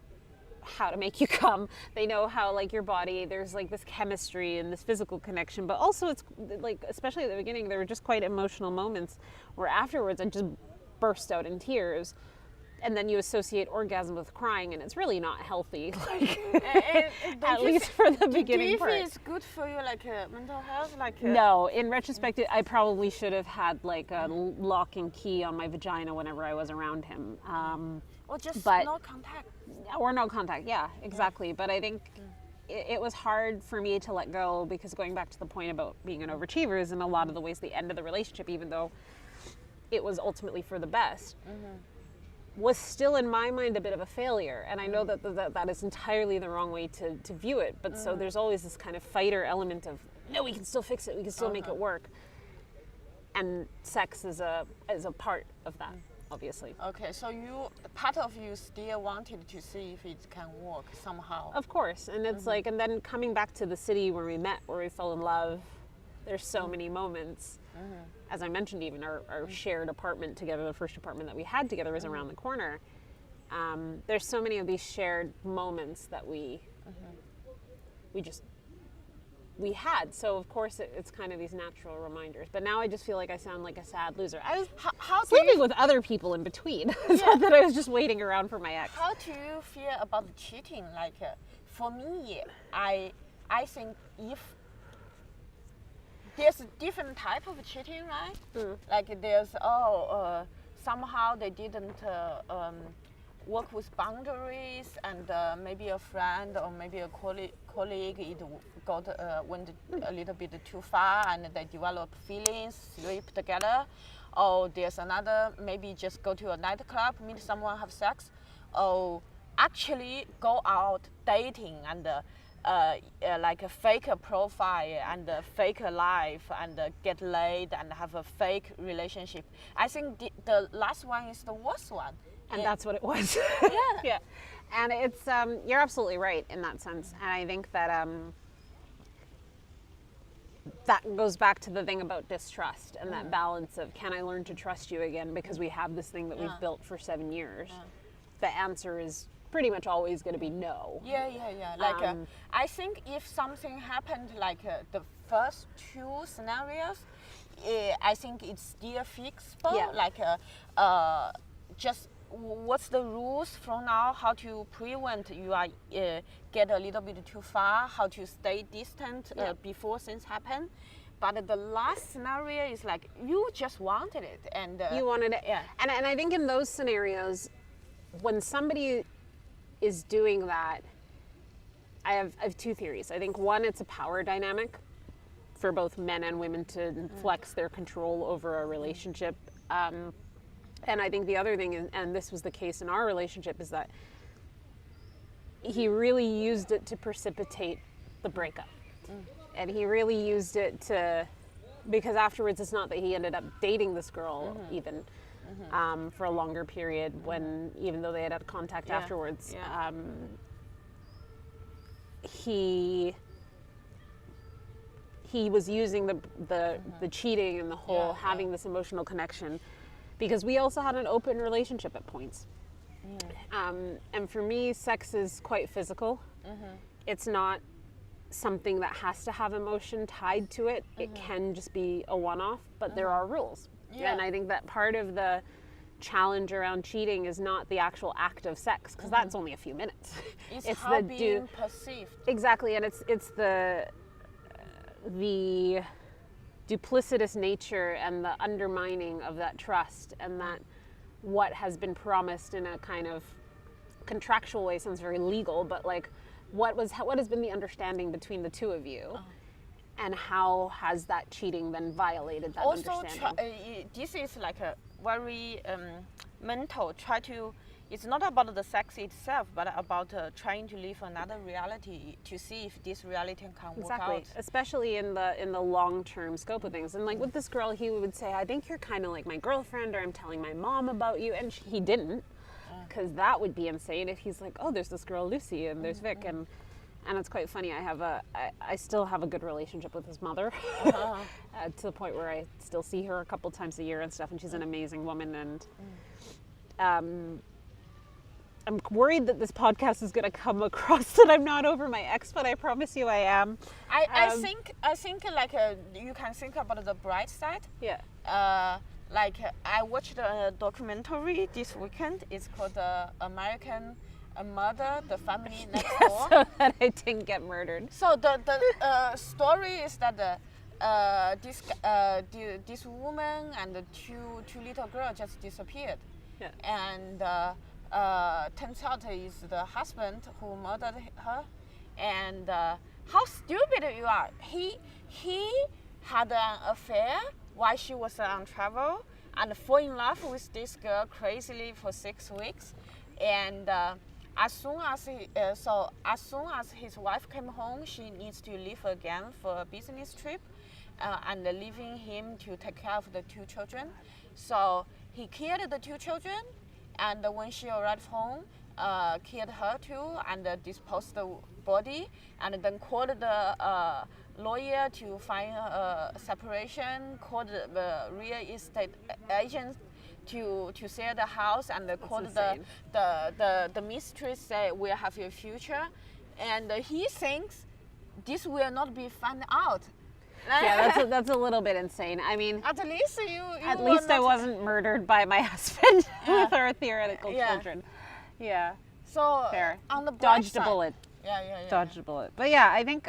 how to make you come. They know how, like, your body, there's like this chemistry and this physical connection, but also it's like, especially at the beginning, there were just quite emotional moments where afterwards I just burst out in tears. And then you associate orgasm with crying, and it's really not healthy. Like, at least for the beginning part. Do you feel it's good for you, like mental health? No, in retrospect, I probably should have had like a lock and key on my vagina whenever I was around him. Or just no contact. Or no contact, yeah, exactly. But I think it was hard for me to let go, because going back to the point about being an overachiever is in a lot of the ways the end of the relationship, even though it was ultimately for the best, was still in my mind a bit of a failure. And I know that is entirely the wrong way to view it. But so there's always this kind of fighter element of, no, we can still fix it. We can still make it work. And sex is a part of that, obviously. Okay, so part of you still wanted to see if it can work somehow. Of course. And it's like, and then coming back to the city where we met, where we fell in love, there's so many moments. As I mentioned, even our shared apartment together, the first apartment that we had together was around the corner. There's so many of these shared moments that we had. So of course it's kind of these natural reminders. But now I just feel like I sound like a sad loser. I was sleeping with other people in between. It's not that I was just waiting around for my ex. How do you feel about cheating? Like for me, I think if there's a different type of cheating, right? Like there's somehow they didn't work with boundaries, and maybe a friend or maybe a colleague it went a little bit too far, and they develop feelings, sleep together. Or there's another, maybe just go to a nightclub, meet someone, have sex, or actually go out dating and like a fake profile and a fake life and get laid and have a fake relationship. I think the last one is the worst one. And that's what it was. Yeah. And it's, you're absolutely right in that sense. And I think that that goes back to the thing about distrust and that balance of, can I learn to trust you again? Because we have this thing that we've built for 7 years. The answer is pretty much always going to be no. Yeah. Like, I think if something happened like the first 2 scenarios, I think it's still fixable. Yeah. Like, just what's the rules from now? How to prevent you are get a little bit too far? How to stay distant before things happen? But the last scenario is like you just wanted it, and you wanted it. Yeah. And I think in those scenarios, when somebody is doing that, I have 2 theories. I think one, it's a power dynamic for both men and women to flex their control over a relationship. And I think the other thing, is, and this was the case in our relationship, is that he really used it to precipitate the breakup. And he really used it to, because afterwards it's not that he ended up dating this girl even for a longer period, when, even though they had contact afterwards, he was using the cheating and the whole having this emotional connection, because we also had an open relationship at points. And for me, sex is quite physical. It's not something that has to have emotion tied to it. It can just be a one-off, but there are rules. And I think that part of the challenge around cheating is not the actual act of sex, because that's only a few minutes. It's how being perceived. Exactly, and it's the duplicitous nature and the undermining of that trust, and that what has been promised in a kind of contractual way sounds very legal, but like what has been the understanding between the two of you, and how has that cheating then violated that understanding? This is like a very mental. It's not about the sex itself, but about trying to live another reality to see if this reality can work out. Especially in the long-term scope of things. And like with this girl, he would say, I think you're kind of like my girlfriend, or I'm telling my mom about you. And he didn't, because that would be insane if he's like, oh, there's this girl Lucy and there's Vic. And it's quite funny. I still have a good relationship with his mother to the point where I still see her a couple times a year and stuff. And she's an amazing woman. And I'm worried that this podcast is going to come across that I'm not over my ex, but I promise you I am. I think like you can think about the bright side. Yeah. Like I watched a documentary this weekend. It's called American Murder, the Family Next Door. So that I didn't get murdered. So the story is that this woman and the two little girls just disappeared. Yeah. And turns out it's the husband who murdered her, and how stupid you are. He had an affair while she was on travel and fall in love with this girl crazily for 6 weeks, and as soon as his wife came home, she needs to leave again for a business trip, and leaving him to take care of the 2 children. So he killed the 2 children, and when she arrived home, killed her too, and disposed the body, and then called the lawyer to find a separation, called the real estate agent to sell the house, and called the mistress, say we'll have your future, and he thinks this will not be found out. Yeah, that's a little bit insane. I mean, at least at least I wasn't murdered by my husband with our theoretical children. Yeah. So fair. On the bright dodged side, a bullet. Yeah. Dodged a bullet. But yeah, I think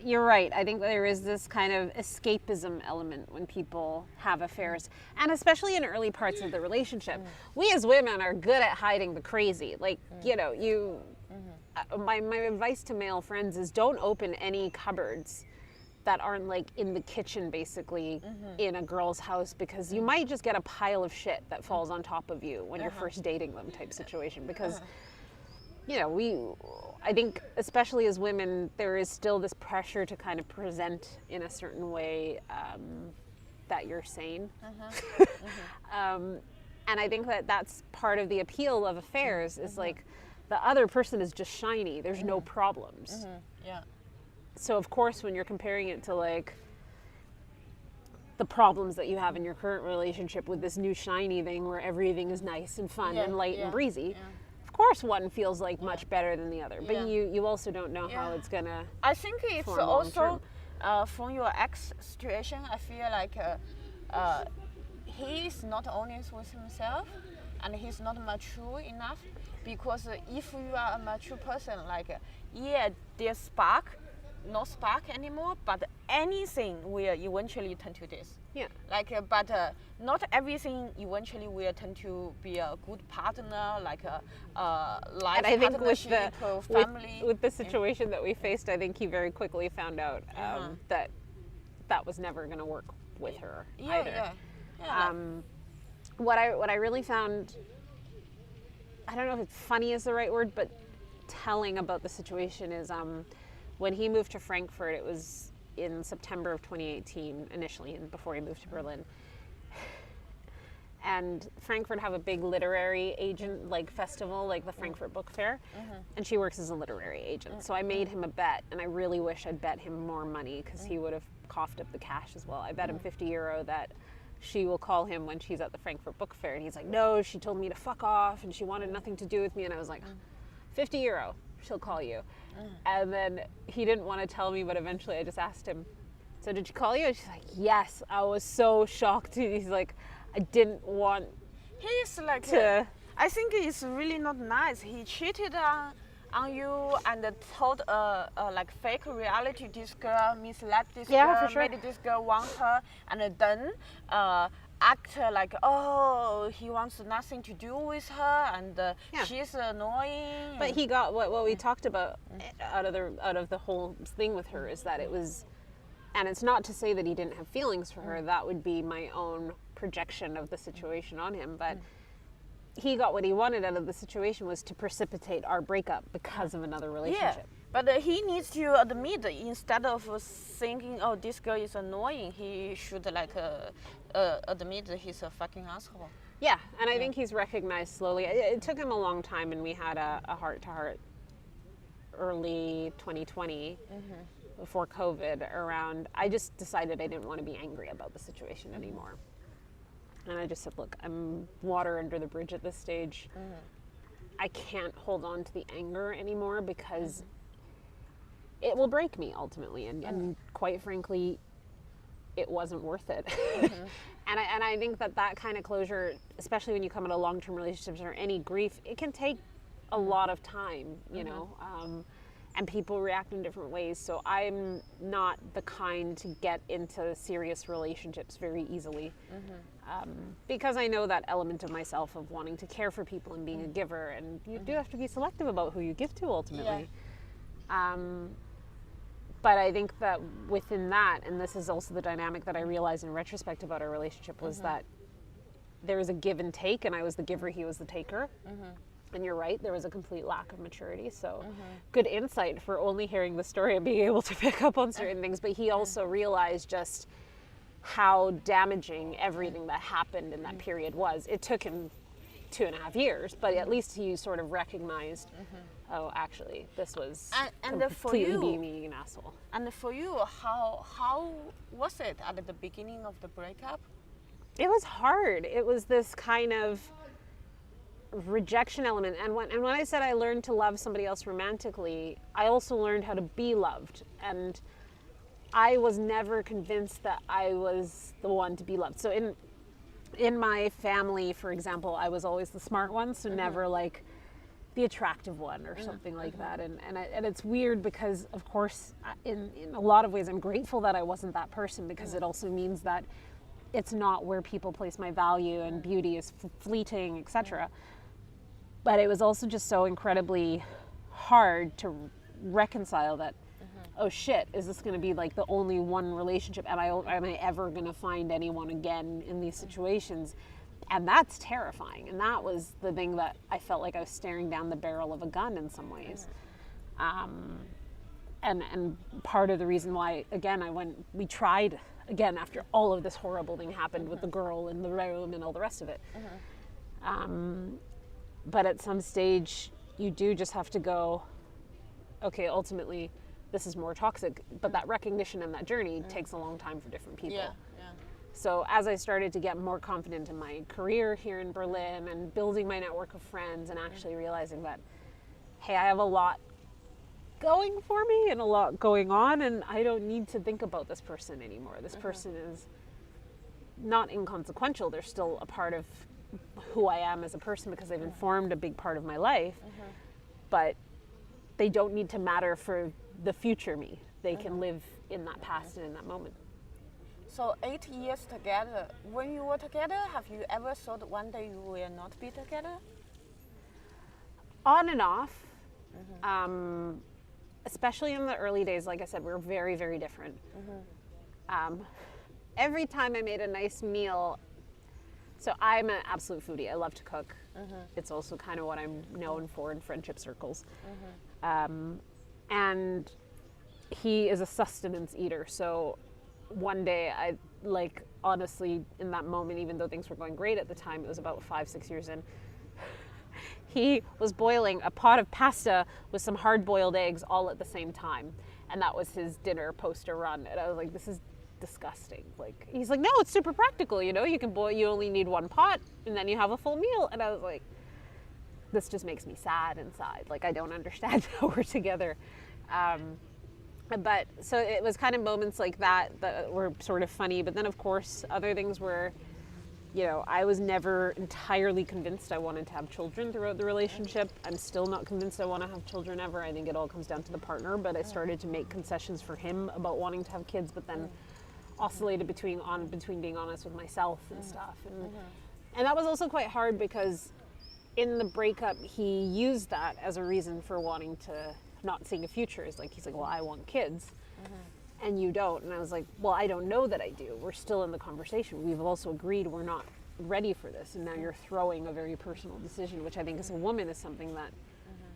you're right. I think there is this kind of escapism element when people have affairs, and especially in early parts of the relationship. We as women are good at hiding the crazy. Like, you know, my advice to male friends is don't open any cupboards that aren't like in the kitchen, basically, in a girl's house, because you might just get a pile of shit that falls on top of you when you're first dating them, type situation. Because you know, I think especially as women, there is still this pressure to kind of present in a certain way that you're sane. And I think that that's part of the appeal of affairs is like the other person is just shiny. There's no problems. Yeah. So of course, when you're comparing it to like the problems that you have in your current relationship with this new shiny thing where everything is nice and fun and light and breezy, of course one feels like much better than the other. But you also don't know how it's gonna. I think it's also from your ex situation. I feel like he is not honest with himself, and he's not mature enough. Because if you are a mature person, like there's no spark anymore, but anything will eventually turn to this. Yeah. Like, but not everything eventually will turn to be a good partner, like a life and I think partnership, family. With the situation that we faced, I think he very quickly found out that was never going to work with her either. What I really found, I don't know if it's funny is the right word, but telling about the situation is when he moved to Frankfurt, it was in September of 2018 initially, and before he moved to Berlin. And Frankfurt have a big literary agent like festival, like the Frankfurt Book Fair, and she works as a literary agent. So I made him a bet, and I really wish I'd bet him more money because he would have coughed up the cash as well. I bet him €50 that she will call him when she's at the Frankfurt Book Fair, and he's like, no, she told me to fuck off and she wanted nothing to do with me. And I was like, €50, she'll call you. And then he didn't want to tell me, but eventually I just asked him, so did she call you? And she's like, yes. I was so shocked. He's like, I didn't want He's like to. I think it's really not nice. He cheated on you and told like fake reality. This girl misled this girl, for sure. made this girl want her, and then act like, oh, he wants nothing to do with her, and she's annoying. But he got what we talked about out of the whole thing with her is that it was, and it's not to say that he didn't have feelings for her. That would be my own projection of the situation on him, but. He got what he wanted out of the situation was to precipitate our breakup because of another relationship. But he needs to admit, instead of thinking, oh, this girl is annoying, he should like admit that he's a fucking asshole. Yeah, and I think he's recognized slowly. It took him a long time, and we had a heart-to-heart early 2020 before COVID around, I just decided I didn't want to be angry about the situation anymore. And I just said, look, I'm water under the bridge at this stage. I can't hold on to the anger anymore because it will break me ultimately. And quite frankly, it wasn't worth it. And I think that kind of closure, especially when you come into long-term relationships or any grief, it can take a lot of time, you know. and people react in different ways. So I'm not the kind to get into serious relationships very easily, because I know that element of myself of wanting to care for people and being a giver, and you do have to be selective about who you give to ultimately. But I think that within that, and this is also the dynamic that I realized in retrospect about our relationship, was that there was a give and take, and I was the giver, he was the taker. And you're right, there was a complete lack of maturity. So good insight for only hearing the story and being able to pick up on certain things. But he also realized just how damaging everything that happened in that period was. It took him 2.5 years, but at least he sort of recognized, oh, actually, this was completely being an asshole. And for you, how was it at the beginning of the breakup? It was hard. It was this kind of rejection element. And when I said I learned to love somebody else romantically, I also learned how to be loved. And I was never convinced that I was the one to be loved. So in my family, for example, I was always the smart one, so never like the attractive one or something like that. And it's weird because, of course, in a lot of ways, I'm grateful that I wasn't that person, because it also means that it's not where people place my value, and beauty is fleeting, etc. But it was also just so incredibly hard to reconcile that, oh shit, is this going to be like the only one relationship? Am I ever going to find anyone again in these situations? And that's terrifying. And that was the thing that I felt like I was staring down the barrel of a gun in some ways. And part of the reason why, again, we tried again after all of this horrible thing happened with the girl in the room and all the rest of it. But at some stage, you do just have to go, okay, ultimately, this is more toxic. But that recognition and that journey takes a long time for different people. So as I started to get more confident in my career here in Berlin and building my network of friends and actually realizing that, hey, I have a lot going for me and a lot going on, and I don't need to think about this person anymore. This person is not inconsequential. They're still a part of who I am as a person because they've informed a big part of my life, but they don't need to matter for the future me. They can live in that past and in that moment. So 8 years together, when you were together, have you ever thought one day you will not be together? On and off. Especially in the early days, like I said, we were very, very different. Every time I made a nice meal, so I'm an absolute foodie. I love to cook. It's also kind of what I'm known for in friendship circles. And he is a sustenance eater. So one day, honestly, in that moment, even though things were going great at the time, it was about 5-6 years in, he was boiling a pot of pasta with some hard-boiled eggs all at the same time. And that was his dinner post a run. And I was like, this is disgusting. He's like, no, it's super practical, you can boil, you only need one pot and then you have a full meal. And I was like, this just makes me sad inside. I don't understand how we're together. But so it was kind of moments like that were sort of funny. But then, of course, other things were, I was never entirely convinced I wanted to have children throughout the relationship. I'm still not convinced I want to have children ever. I think it all comes down to the partner. But I started to make concessions for him about wanting to have kids, but then oscillated between being honest with myself and stuff. And that was also quite hard because in the breakup, he used that as a reason for wanting to not seeing a future. He's like, well, I want kids. And you don't. And I was like, well, I don't know that I do. We're still in the conversation. We've also agreed we're not ready for this. And now you're throwing a very personal decision, which I think as a woman is something that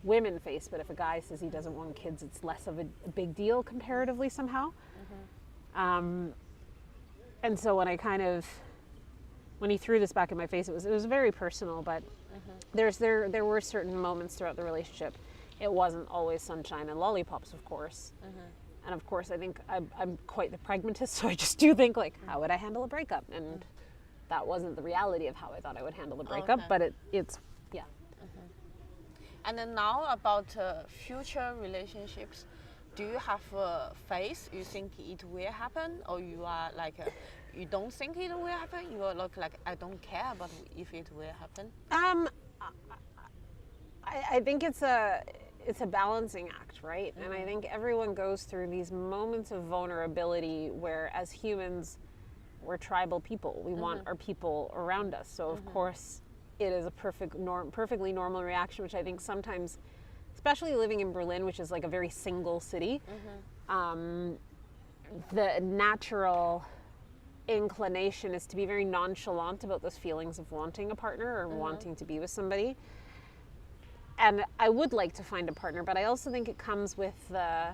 women face. But if a guy says he doesn't want kids, it's less of a big deal comparatively somehow. And so when he threw this back in my face, it was very personal. But there were certain moments throughout the relationship. It wasn't always sunshine and lollipops, of course. And of course, I think I'm quite the pragmatist, so I just do think, how would I handle a breakup? And that wasn't the reality of how I thought I would handle a breakup, but it's. And then now about future relationships, do you have faith? You think it will happen? Or you are you don't think it will happen? You are I don't care about if it will happen? I think it's it's a balancing act, right? And I think everyone goes through these moments of vulnerability where, as humans, we're tribal people. We want our people around us. So of course, it is a perfectly normal reaction, which I think sometimes, especially living in Berlin, which is like a very single city, the natural inclination is to be very nonchalant about those feelings of wanting a partner or wanting to be with somebody. And I would like to find a partner, but I also think it comes with the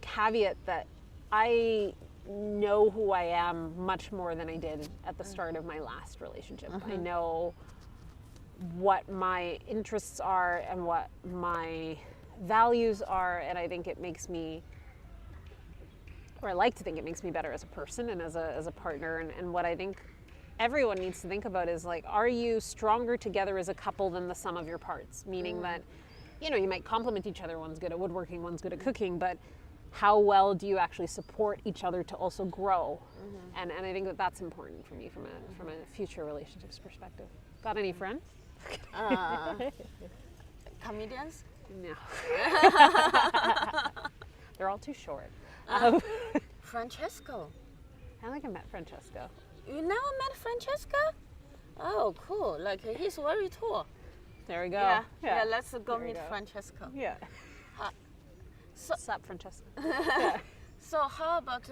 caveat that I know who I am much more than I did at the start of my last relationship. I know what my interests are and what my values are, and I think it makes me, or I like to think it makes me better as a person and as a partner. And what I think everyone needs to think about is like, are you stronger together as a couple than the sum of your parts? Meaning that, you know, you might complement each other. One's good at woodworking, one's good at cooking, but how well do you actually support each other to also grow? And I think that that's important for me from a future relationships perspective. Got any friends? Comedians? No. They're all too short. Francesco. I think I met Francesco. You never met Francesco? Oh, cool. Like, he's very tall. There we go. Yeah, let's go There we meet go. Francesco. Yeah. So, Sup, Francesco? so how about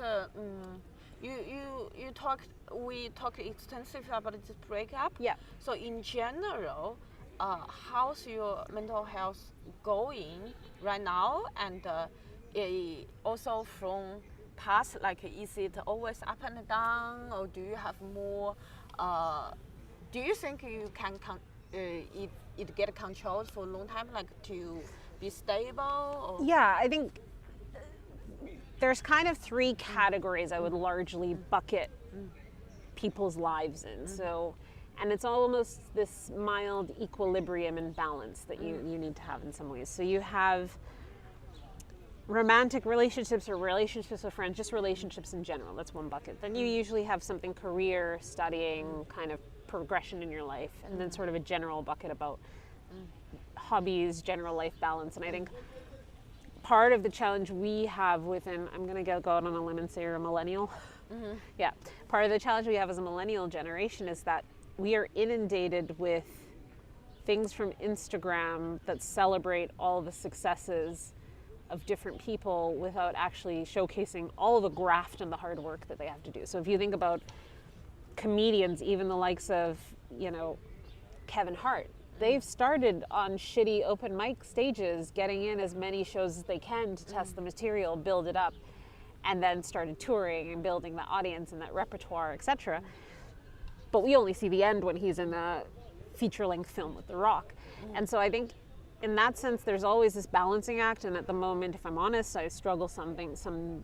we talked extensively about this breakup. Yeah. So in general, how's your mental health going right now? And also from past, like, is it always up and down, or do you have more? Do you think you can it get controlled for a long time, like to be stable? Or? Yeah, I think there's kind of three categories I would largely bucket people's lives in. So, and it's almost this mild equilibrium and balance that you need to have in some ways. So you have romantic relationships or relationships with friends, just relationships in general. That's one bucket. Then you usually have something career, studying, kind of progression in your life, and then sort of a general bucket about hobbies, general life balance. And I think part of the challenge we have within, I'm going to go out on a limb and say you're a millennial. Yeah. Part of the challenge we have as a millennial generation is that we are inundated with things from Instagram that celebrate all the successes of different people without actually showcasing all the graft and the hard work that they have to do. So if you think about comedians, even the likes of, you know, Kevin Hart, they've started on shitty open mic stages, getting in as many shows as they can to test the material, build it up, and then started touring and building the audience and that repertoire, etc. But we only see the end when he's in a feature-length film with The Rock. And so I think in that sense, there's always this balancing act, and at the moment, if I'm honest, I struggle some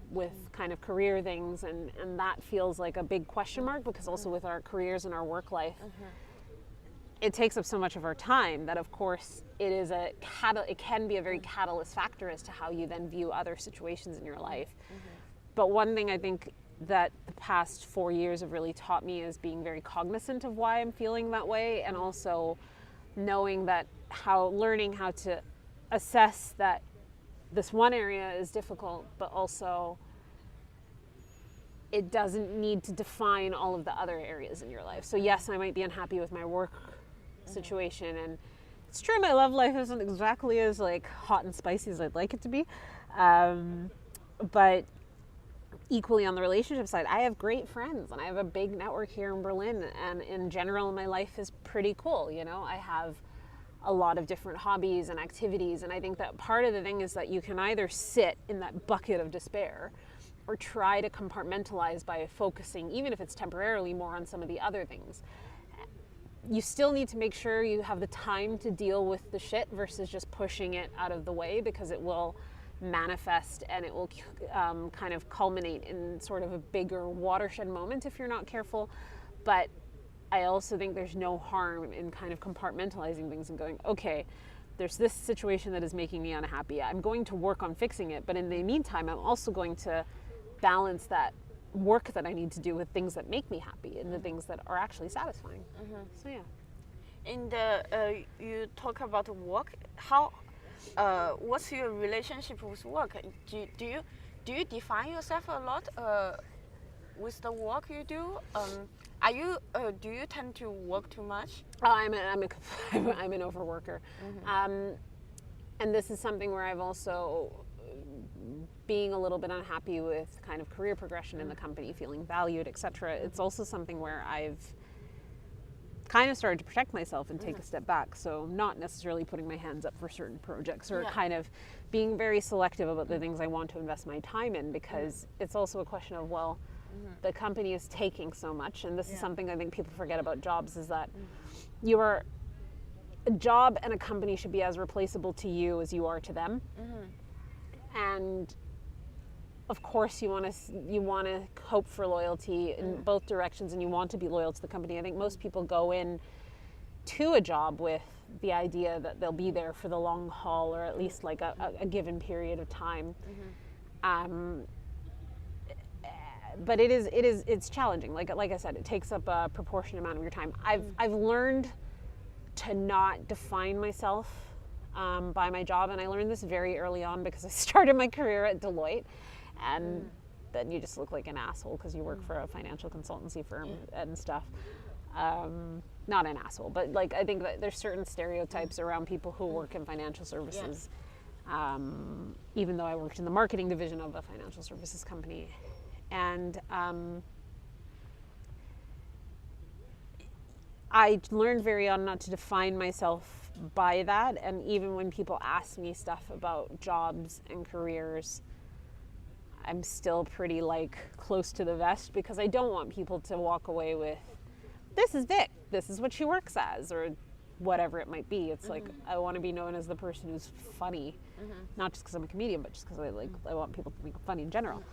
with kind of career things, and that feels like a big question mark, because also with our careers and our work life, it takes up so much of our time that, of course, it can be a very catalyst factor as to how you then view other situations in your life. But one thing I think that the past 4 years have really taught me is being very cognizant of why I'm feeling that way, and also knowing that learning how to assess that this one area is difficult, but also it doesn't need to define all of the other areas in your life. So yes, I might be unhappy with my work situation, and it's true my love life isn't exactly as like hot and spicy as I'd like it to be, but equally on the relationship side, I have great friends and I have a big network here in Berlin, and in general my life is pretty cool. You know, I have a lot of different hobbies and activities, and I think that part of the thing is that you can either sit in that bucket of despair or try to compartmentalize by focusing, even if it's temporarily, more on some of the other things. You still need to make sure you have the time to deal with the shit versus just pushing it out of the way, because it will manifest and it will kind of culminate in sort of a bigger watershed moment if you're not careful. But I also think there's no harm in kind of compartmentalizing things and going, okay, there's this situation that is making me unhappy. I'm going to work on fixing it, but in the meantime, I'm also going to balance that work that I need to do with things that make me happy and the things that are actually satisfying. So yeah. In the you talk about work. How what's your relationship with work? Do you define yourself a lot with the work you do? Are you do you tend to work too much? Oh, I'm an overworker. And this is something where I've also, being a little bit unhappy with kind of career progression in the company, feeling valued, etc. It's also something where I've kind of started to protect myself and take a step back. So not necessarily putting my hands up for certain projects, or kind of being very selective about the things I want to invest my time in, because it's also a question of, well, the company is taking so much, and this is something I think people forget about jobs, is that a job and a company should be as replaceable to you as you are to them. And of course you want to hope for loyalty in both directions, and you want to be loyal to the company. I think most people go in to a job with the idea that they'll be there for the long haul, or at least like a given period of time. But it's challenging. Like I said, it takes up a proportionate amount of your time. I've learned to not define myself by my job, and I learned this very early on because I started my career at Deloitte, and then you just look like an asshole because you work for a financial consultancy firm and stuff. Not an asshole, but like I think that there's certain stereotypes around people who work in financial services. Even though I worked in the marketing division of a financial services company, and I learned very young not to define myself by that. And even when people ask me stuff about jobs and careers, I'm still pretty like close to the vest, because I don't want people to walk away with, this is Vic, this is what she works as, or whatever it might be. It's like, I want to be known as the person who's funny, not just because I'm a comedian, but just because I want people to think I'm funny in general.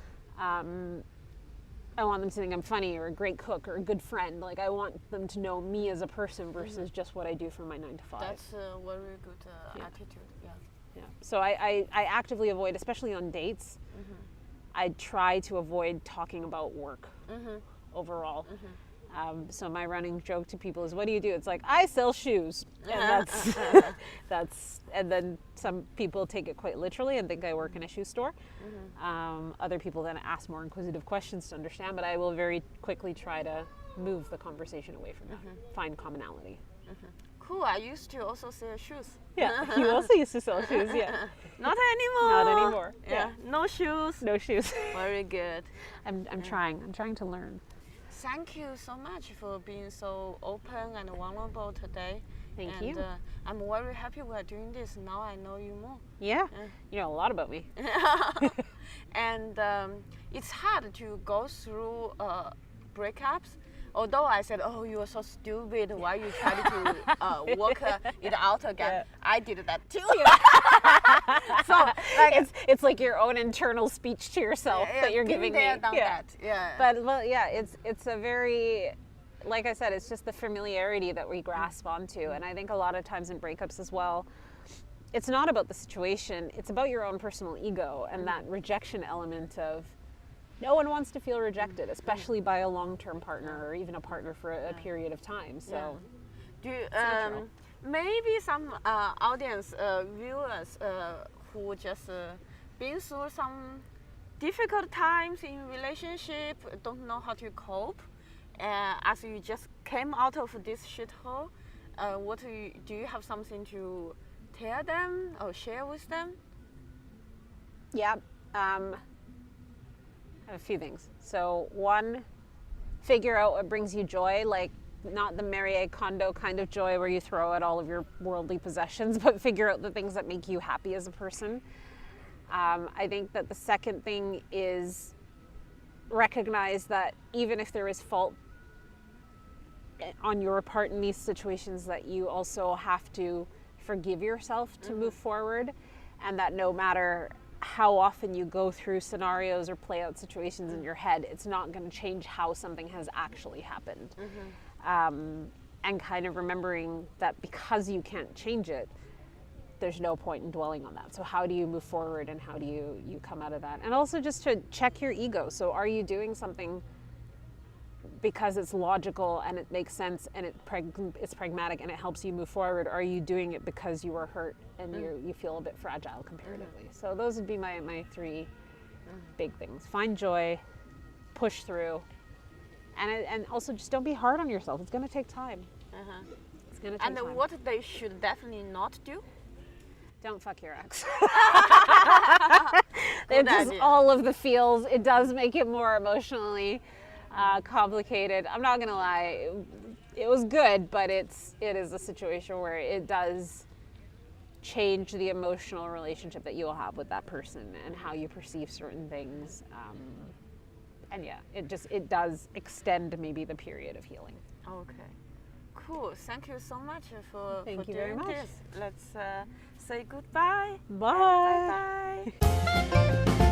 I want them to think I'm funny, or a great cook, or a good friend. Like, I want them to know me as a person versus just what I do for my 9 to 5. That's a very good attitude. Yeah. So I actively avoid, especially on dates, I try to avoid talking about work overall. So my running joke to people is, what do you do? It's like, I sell shoes. And that's, and then some people take it quite literally and think I work in a shoe store. Other people then ask more inquisitive questions to understand, but I will very quickly try to move the conversation away from that, find commonality. Cool. I used to also sell shoes. Yeah, you also used to sell shoes, Not anymore. Not anymore. Yeah. No shoes. No shoes. Very good. I'm trying to learn. Thank you so much for being so open and vulnerable today. Thank and, you. I'm very happy we are doing this. Now I know you more. Yeah, you know a lot about me. And it's hard to go through breakups. Although I said, oh, you are so stupid, why you try to work it out again? I did that too. So like, it's like your own internal speech to yourself that you're giving me. That. But well, it's a very, like I said, it's just the familiarity that we grasp onto. And I think a lot of times in breakups as well, it's not about the situation, it's about your own personal ego and that rejection element of, no one wants to feel rejected, especially by a long-term partner or even a partner for a period of time. So, do maybe some audience viewers who just been through some difficult times in relationship, don't know how to cope, as you just came out of this shithole, do you have something to tell them or share with them? Yeah. A few things. So one, figure out what brings you joy, like not the Marie Kondo kind of joy where you throw out all of your worldly possessions, but figure out the things that make you happy as a person. I think that the second thing is recognize that even if there is fault on your part in these situations, that you also have to forgive yourself to move forward, and that no matter how often you go through scenarios or play out situations in your head, it's not going to change how something has actually happened. And kind of remembering that because you can't change it, there's no point in dwelling on that. So how do you move forward, and how do you come out of that? And also just to check your ego. So are you doing something because it's logical and it makes sense and it's pragmatic and it helps you move forward? Or are you doing it because you were hurt and you feel a bit fragile comparatively? So those would be my three big things. Find joy, push through, and also just don't be hard on yourself. It's going to take time. It's going to take And time. what they should definitely not do? Don't fuck your ex. Good It's just idea. all of the feels. It does make it more emotionally complicated. I'm not gonna lie, it was good, but it is a situation where it does change the emotional relationship that you'll have with that person and how you perceive certain things. And yeah, it does extend maybe the period of healing. Okay. Cool. Thank you so much for Thank you doing very much. this. Let's say goodbye. Bye. Bye bye.